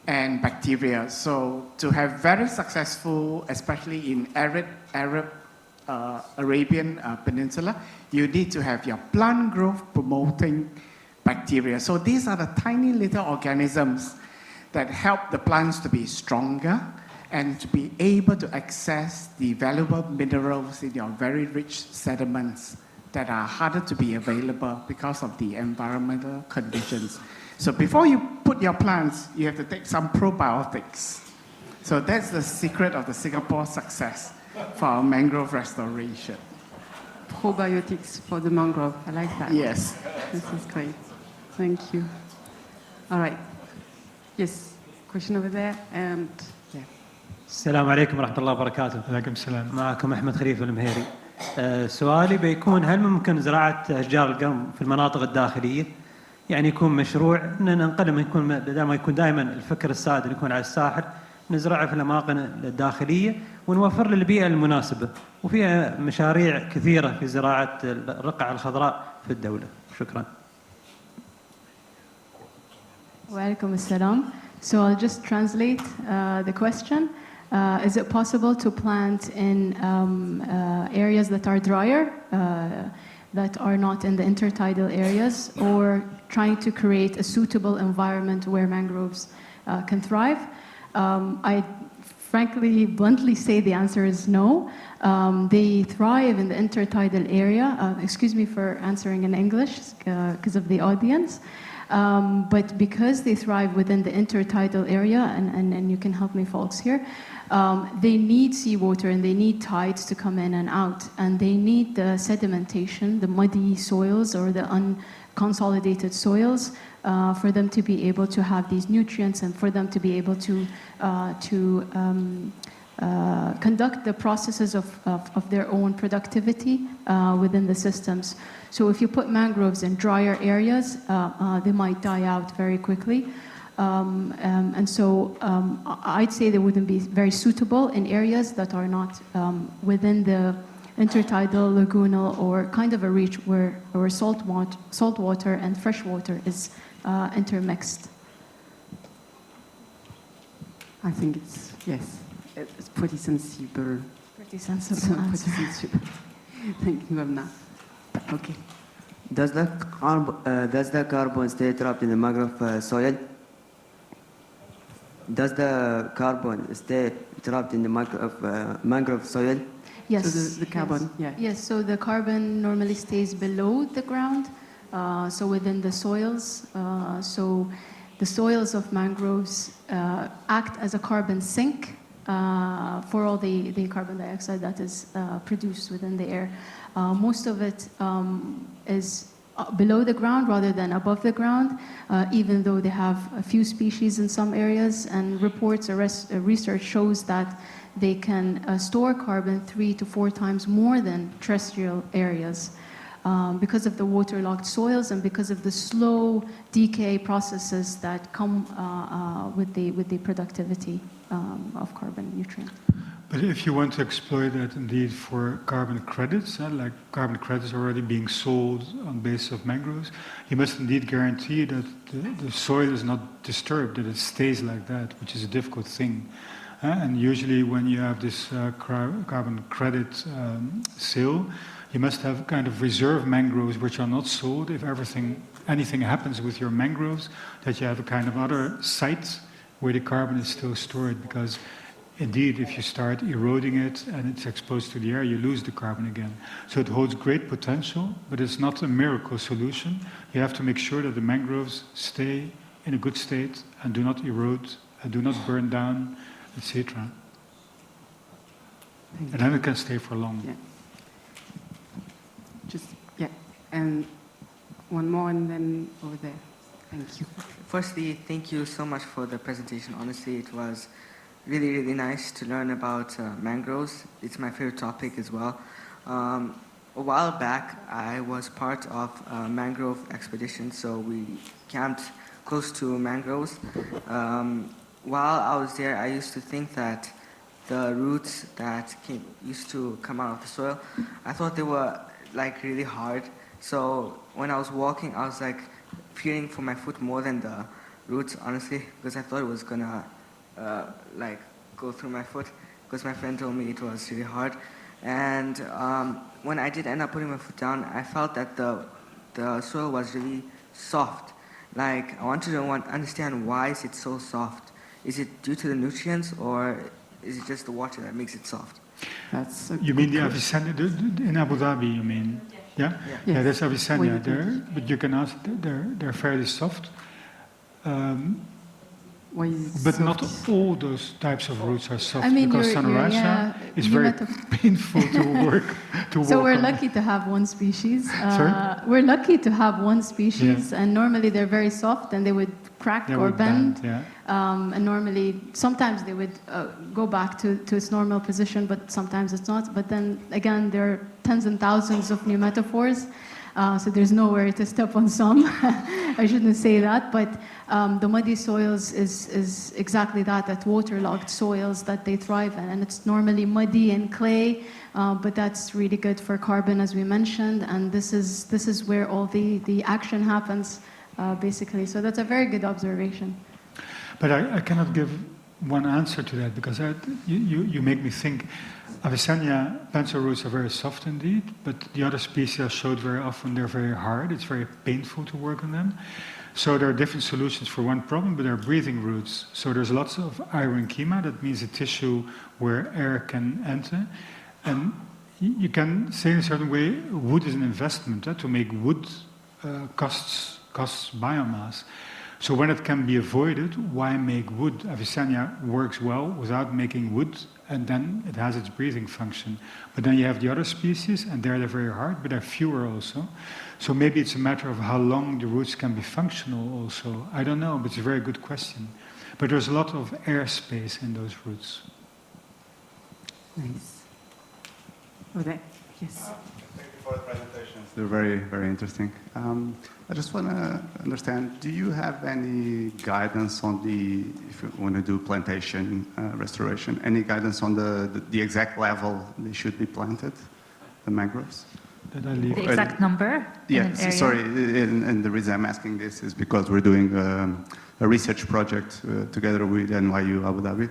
and bacteria. So to have very successful, especially in Arabian Peninsula, you need to have your plant growth promoting bacteria. So these are the tiny little organisms that help the plants to be stronger and to be able to access the valuable minerals in your very rich sediments that are harder to be available because of the environmental conditions. So before you put your plants, you have to take some probiotics. So that's the secret of the Singapore success for our mangrove restoration. Probiotics for the mangrove, I like that. Yes. This is great. Thank you. All right. Yes, question over there, and yeah. السلام عليكم ورحمة الله وبركاته. عليكم السلام. معكم أحمد خليفة المهيري. سؤالي بيكون هل ممكن زراعة أشجار القرم في المناطق الداخلية؟ يعني يكون مشروع أن ننقل يكون بدل ما يكون دائما الفكر السائد يكون على الساحل نزرعه في الأماكن الداخلية ونوفر له البيئة المناسبة وفيها مشاريع كثيرة في زراعة الرقع الخضراء في الدولة. شكرا. Walaikum assalam. So I'll just translate the question. Is it possible to plant in areas that are drier, that are not in the intertidal areas, or trying to create a suitable environment where mangroves can thrive? I frankly, bluntly say the answer is no. They thrive in the intertidal area. Excuse me for answering in English because of the audience. But because they thrive within the intertidal area, and you can help me folks here, they need seawater and they need tides to come in and out, and they need the sedimentation, the muddy soils or the unconsolidated soils for them to be able to have these nutrients and for them to be able to conduct the processes of their own productivity within the systems. So if you put mangroves in drier areas, they might die out very quickly. And so I'd say they wouldn't be very suitable in areas that are not within the intertidal, lagoonal, or kind of a reach where salt water and fresh water is intermixed. I think it's, yes, it's pretty sensible. Pretty sensible answer. Pretty sensible. Thank you, Amna. Okay. Does the carbon stay trapped in the mangrove soil? does the carbon stay trapped in the mangrove soil? Yes. So the carbon, yes. Yes, so the carbon normally stays below the ground, so within the soils. So the soils of mangroves act as a carbon sink for all the carbon dioxide that is produced within the air. Most of it is below the ground rather than above the ground, even though they have a few species in some areas, and reports or research shows that they can store carbon 3 to 4 times more than terrestrial areas because of the waterlogged soils and because of the slow decay processes that come with the productivity of carbon nutrient. But if you want to exploit that indeed for carbon credits, like carbon credits already being sold on basis of mangroves, you must indeed guarantee that the soil is not disturbed, that it stays like that, which is a difficult thing. And usually when you have this carbon credit sale, you must have kind of reserve mangroves which are not sold. If anything happens with your mangroves, that you have a kind of other site where the carbon is still stored, because indeed, if you start eroding it and it's exposed to the air, you lose the carbon again. So it holds great potential, but it's not a miracle solution. You have to make sure that the mangroves stay in a good state and do not erode and do not burn down, etc. And then it can stay for long. Yeah. And one more, and then over there. Thank you. Firstly, thank you so much for the presentation. Honestly, it was really, really nice to learn about mangroves. It's my favorite topic as well. A while back, I was part of a mangrove expedition, so we camped close to mangroves. While I was there, I used to think that the roots that used to come out of the soil, I thought they were like really hard. So when I was walking, I was like fearing for my foot more than the roots, honestly, because I thought it was gonna like go through my foot, because my friend told me it was really hard. And when I did end up putting my foot down, I felt that the soil was really soft. Like, I wanted to understand, why is it so soft? Is it due to the nutrients, or is it just the water that makes it soft? You mean the Avicennia in Abu Dhabi, you mean? Yeah? Yeah, that's Avicennia there, but you can ask, they're fairly soft. But not all those types of roots are soft, because Sanaracha is very painful to work to So walk we're on. lucky to have one species. Sorry? We're lucky to have one species, and normally they're very soft and they would crack or bend. And normally, sometimes they would go back to its normal position, but sometimes it's not. But then again, there are tens and thousands of new metaphors. So there's nowhere to step on some. I shouldn't say that, but the muddy soils is exactly that waterlogged soils that they thrive in. And it's normally muddy and clay, but that's really good for carbon, as we mentioned. And this is where all the action happens, basically. So that's a very good observation. But I cannot give one answer to that, because you make me think. Avicennia pencil roots are very soft indeed, but the other species I showed very often, they're very hard. It's very painful to work on them. So there are different solutions for one problem, but they're breathing roots. So there's lots of irenchyma, that means a tissue where air can enter. And you can say in a certain way, wood is an investment. To make wood costs biomass. So when it can be avoided, why make wood? Avicennia works well without making wood, and then it has its breathing function. But then you have the other species, and they're very hard, but they're fewer also. So maybe it's a matter of how long the roots can be functional also. I don't know, but it's a very good question. But there's a lot of air space in those roots. Nice. Over there. Yes. Thank you for the presentations. They're very, very interesting. I just want to understand, do you have any guidance on if you want to do plantation restoration, any guidance on the exact level they should be planted, the mangroves? The exact number? Yeah, sorry, and the reason I'm asking this is because we're doing a research project together with NYU Abu Dhabi,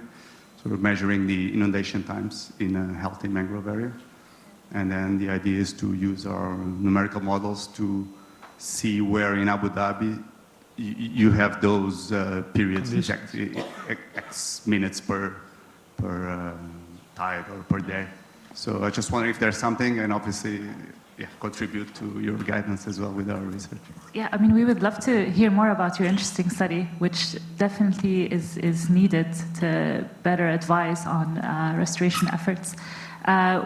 sort of measuring the inundation times in a healthy mangrove area. And then the idea is to use our numerical models to see where in Abu Dhabi you have those periods, exactly X minutes per tide or per day. So I just wonder if there's something, and obviously, contribute to your guidance as well with our research. Yeah, I mean, we would love to hear more about your interesting study, which definitely is needed to better advise on restoration efforts.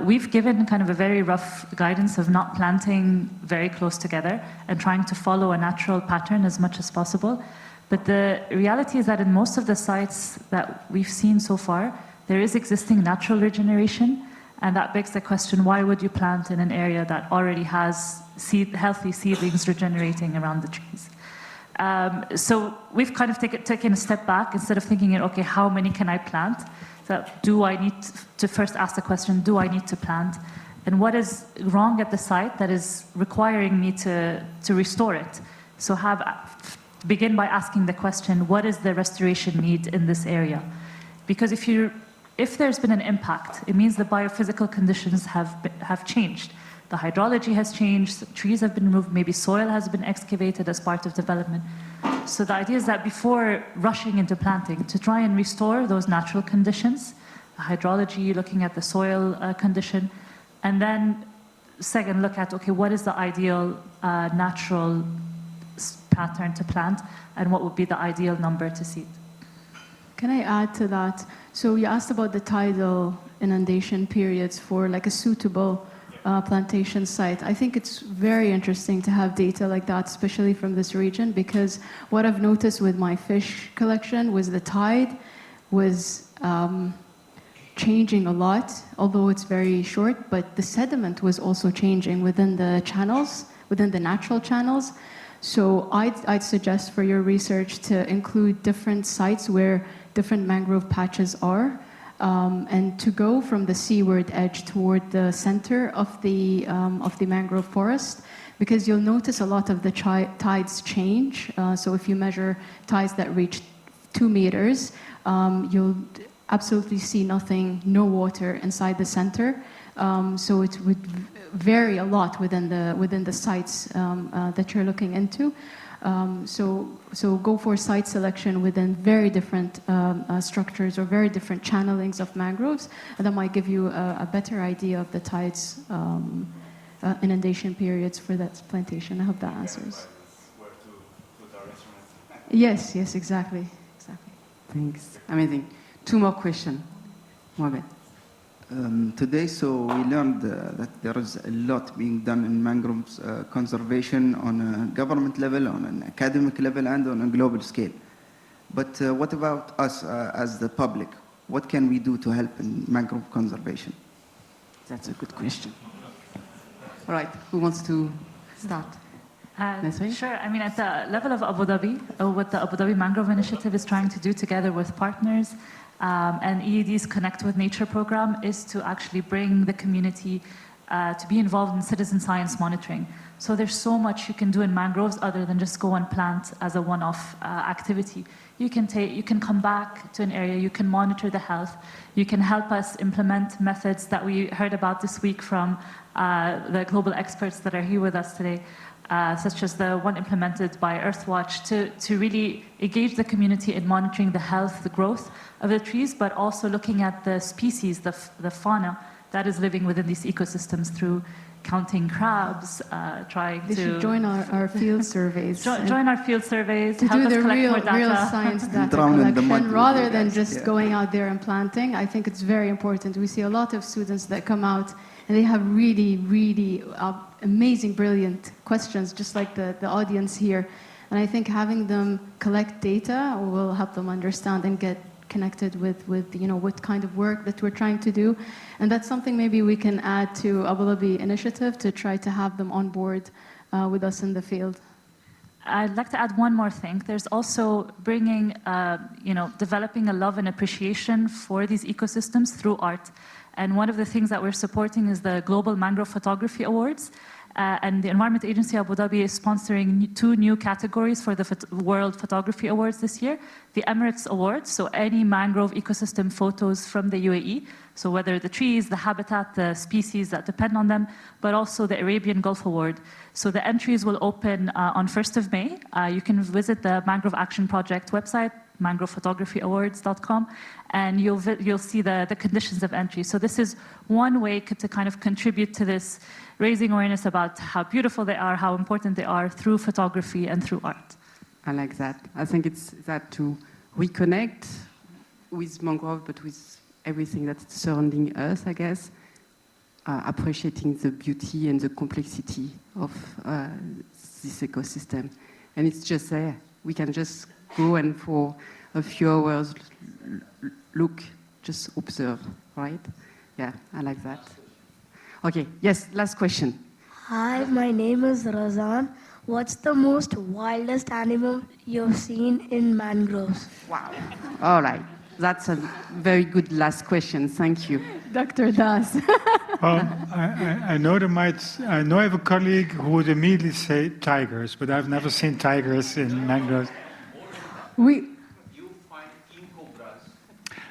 We've given kind of a very rough guidance of not planting very close together and trying to follow a natural pattern as much as possible. But the reality is that in most of the sites that we've seen so far, there is existing natural regeneration. And that begs the question, why would you plant in an area that already has healthy seedlings regenerating around the trees? So we've kind of taken a step back instead of thinking, okay, how many can I plant? So do I need to first ask the question, do I need to plant? And what is wrong at the site that is requiring me to restore it? So begin by asking the question, what is the restoration need in this area? Because if there's been an impact, it means the biophysical conditions have changed. The hydrology has changed, trees have been removed, maybe soil has been excavated as part of development. So the idea is that before rushing into planting, to try and restore those natural conditions, the hydrology, looking at the soil condition, and then second, look at, okay, what is the ideal natural pattern to plant, and what would be the ideal number to seed? Can I add to that? So you asked about the tidal inundation periods for like a suitable plantation site. I think it's very interesting to have data like that, especially from this region, because what I've noticed with my fish collection was the tide was changing a lot, although it's very short, but the sediment was also changing within the channels, within the natural channels. So I'd suggest for your research to include different sites where different mangrove patches are, and to go from the seaward edge toward the center of the mangrove forest, because you'll notice a lot of the tides change. So if you measure tides that reach 2 meters, you'll absolutely see nothing, no water inside the center. So it would vary a lot within the sites that you're looking into. So go for site selection within very different structures or very different channelings of mangroves, and that might give you a better idea of the tides inundation periods for that plantation. I hope that answers. Yes, exactly. Thanks. Amazing. 2 more questions. Mohamed. Today, so we learned that there is a lot being done in mangroves conservation on a government level, on an academic level, and on a global scale. But what about us as the public? What can we do to help in mangrove conservation? That's a good question. All right, who wants to start? Sure. I mean, at the level of Abu Dhabi, what the Abu Dhabi Mangrove Initiative is trying to do together with partners and EED's Connect with Nature program is to actually bring the community to be involved in citizen science monitoring. So there's so much you can do in mangroves other than just go and plant as a one-off activity. You can come back to an area, you can monitor the health, you can help us implement methods that we heard about this week from the global experts that are here with us today. Such as the one implemented by Earthwatch to really engage the community in monitoring the health, the growth of the trees, but also looking at the species, the fauna that is living within these ecosystems through counting crabs, trying to... They should join our field surveys. Join our field surveys, to help do us the collect real more data. Science data collection, rather than just going out there and planting. I think it's very important. We see a lot of students that come out and they have really, really amazing, brilliant questions, just like the audience here. And I think having them collect data will help them understand and get connected with what kind of work that we're trying to do. And that's something maybe we can add to Abu Dhabi initiative to try to have them on board with us in the field. I'd like to add one more thing. There's also bringing, developing a love and appreciation for these ecosystems through art. And one of the things that we're supporting is the Global Mangrove Photography Awards. and the Environment Agency Abu Dhabi is sponsoring 2 new categories for the World Photography Awards this year. The Emirates Awards, so any mangrove ecosystem photos from the UAE, so whether the trees, the habitat, the species that depend on them, but also the Arabian Gulf Award. So the entries will open on 1st of May. You can visit the Mangrove Action Project website, mangrovephotography.awards.com, and you'll see the conditions of entry. So this is one way to kind of contribute to this, raising awareness about how beautiful they are, how important they are through photography and through art. I like that. I think it's that to reconnect with mangrove, but with everything that's surrounding us, I guess, appreciating the beauty and the complexity of this ecosystem. And it's just there. We can just go and for a few hours look, just observe, right? Yeah, I like that. Okay, yes, last question. Hi, my name is Razan. What's the most wildest animal you've seen in mangroves? Wow. All right. That's a very good last question. Thank you. Dr. Das. I know I have a colleague who would immediately say tigers, but I've never seen tigers in mangroves. You find king cobras,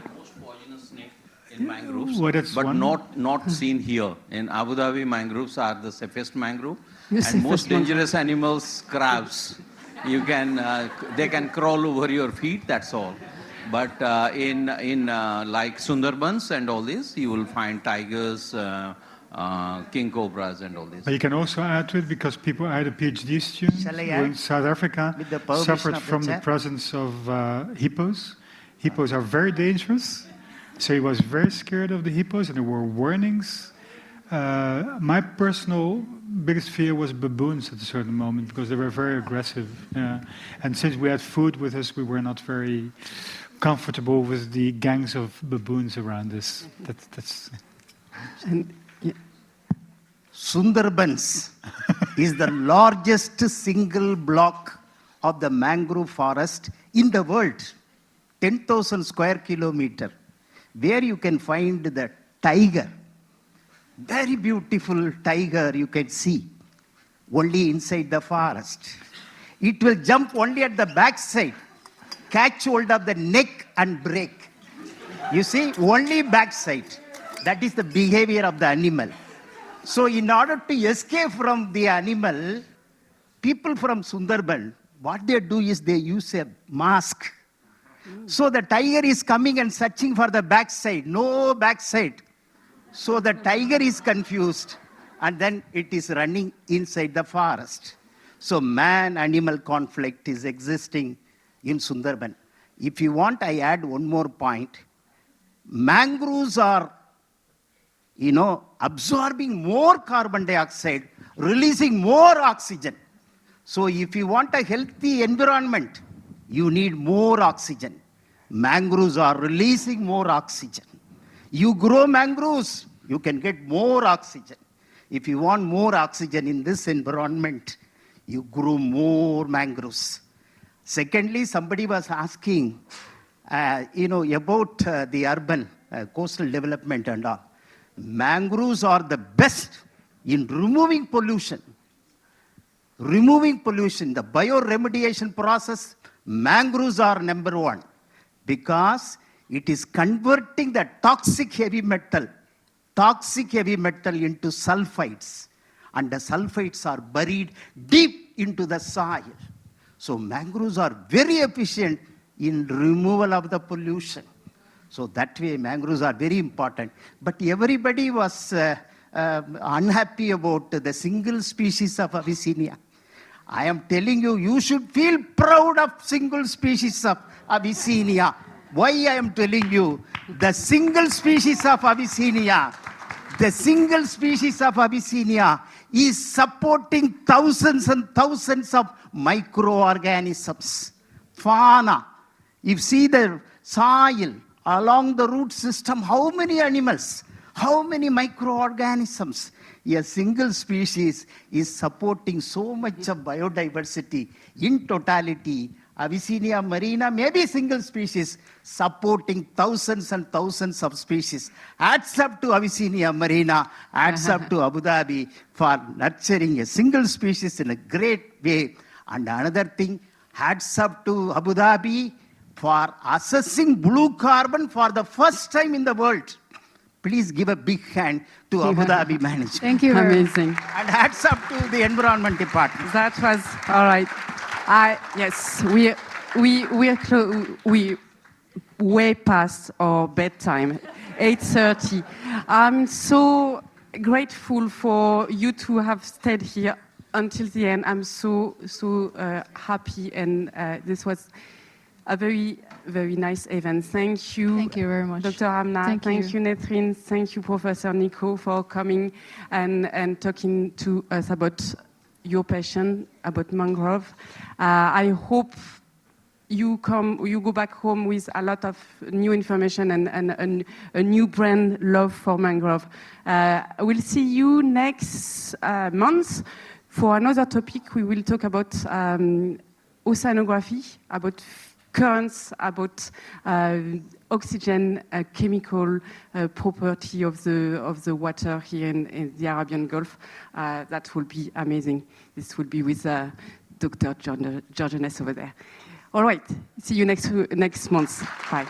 the most poisonous snake in mangroves, but not seen here. In Abu Dhabi, mangroves are the safest mangrove, and most dangerous animals, crabs. They can crawl over your feet. That's all. But in like Sundarbans and all this, you will find tigers, king cobras and all this. You can also add to it, because people, I had a PhD student who in South Africa suffered from the presence of hippos. Hippos are very dangerous, so he was very scared of the hippos, and there were warnings. My personal biggest fear was baboons at a certain moment, because they were very aggressive. And since we had food with us, we were not very comfortable with the gangs of baboons around us. Sundarbans is the largest single block of the mangrove forest in the world, 10,000 square kilometers, where you can find the tiger. Very beautiful tiger you can see, only inside the forest. It will jump only at the backside, catch hold of the neck and break. You see, only backside. That is the behavior of the animal. So in order to escape from the animal, people from Sundarban, what they do is they use a mask. So the tiger is coming and searching for the backside, no backside. So the tiger is confused, and then it is running inside the forest. So man-animal conflict is existing in Sundarban. If you want, I add one more point. Mangroves are, absorbing more carbon dioxide, releasing more oxygen. So if you want a healthy environment, you need more oxygen. Mangroves are releasing more oxygen. You grow mangroves, you can get more oxygen. If you want more oxygen in this environment, you grow more mangroves. Secondly, somebody was asking, about the urban coastal development and all. Mangroves are the best in removing pollution. Removing pollution, the bioremediation process, mangroves are number one, because it is converting the toxic heavy metal into sulfides, and the sulfides are buried deep into the soil. So mangroves are very efficient in removal of the pollution. So that way mangroves are very important. But everybody was unhappy about the single species of Abyssinia. I am telling you, you should feel proud of single species of Abyssinia. Why I am telling you, the single species of Abyssinia is supporting thousands and thousands of microorganisms, fauna. If you see the soil along the root system, how many animals, how many microorganisms? A single species is supporting so much of biodiversity in totality, Abyssinia marina, maybe single species, supporting thousands and thousands of species. Hats up to Abyssinia marina, hats up to Abu Dhabi for nurturing a single species in a great way. And another thing, hats up to Abu Dhabi for assessing blue carbon for the first time in the world. Please give a big hand to Abu Dhabi management. Thank you. Amazing. And hats up to the Environment Department. That was all right. Yes, we way past our bedtime, 8:30. I'm so grateful for you to have stayed here until the end. I'm so happy, and this was a very, very nice event. Thank you. Thank you very much. Dr. Amna. Thank you, Netrine. Thank you, Professor Nico, for coming and talking to us about your passion about mangrove. I hope you go back home with a lot of new information and a new brand love for mangrove. We'll see you next month for another topic. We will talk about oceanography, about currents, about oxygen, chemical property of the water here in the Arabian Gulf. That will be amazing. This will be with Dr. Georgenes over there. All right, see you next month. Bye.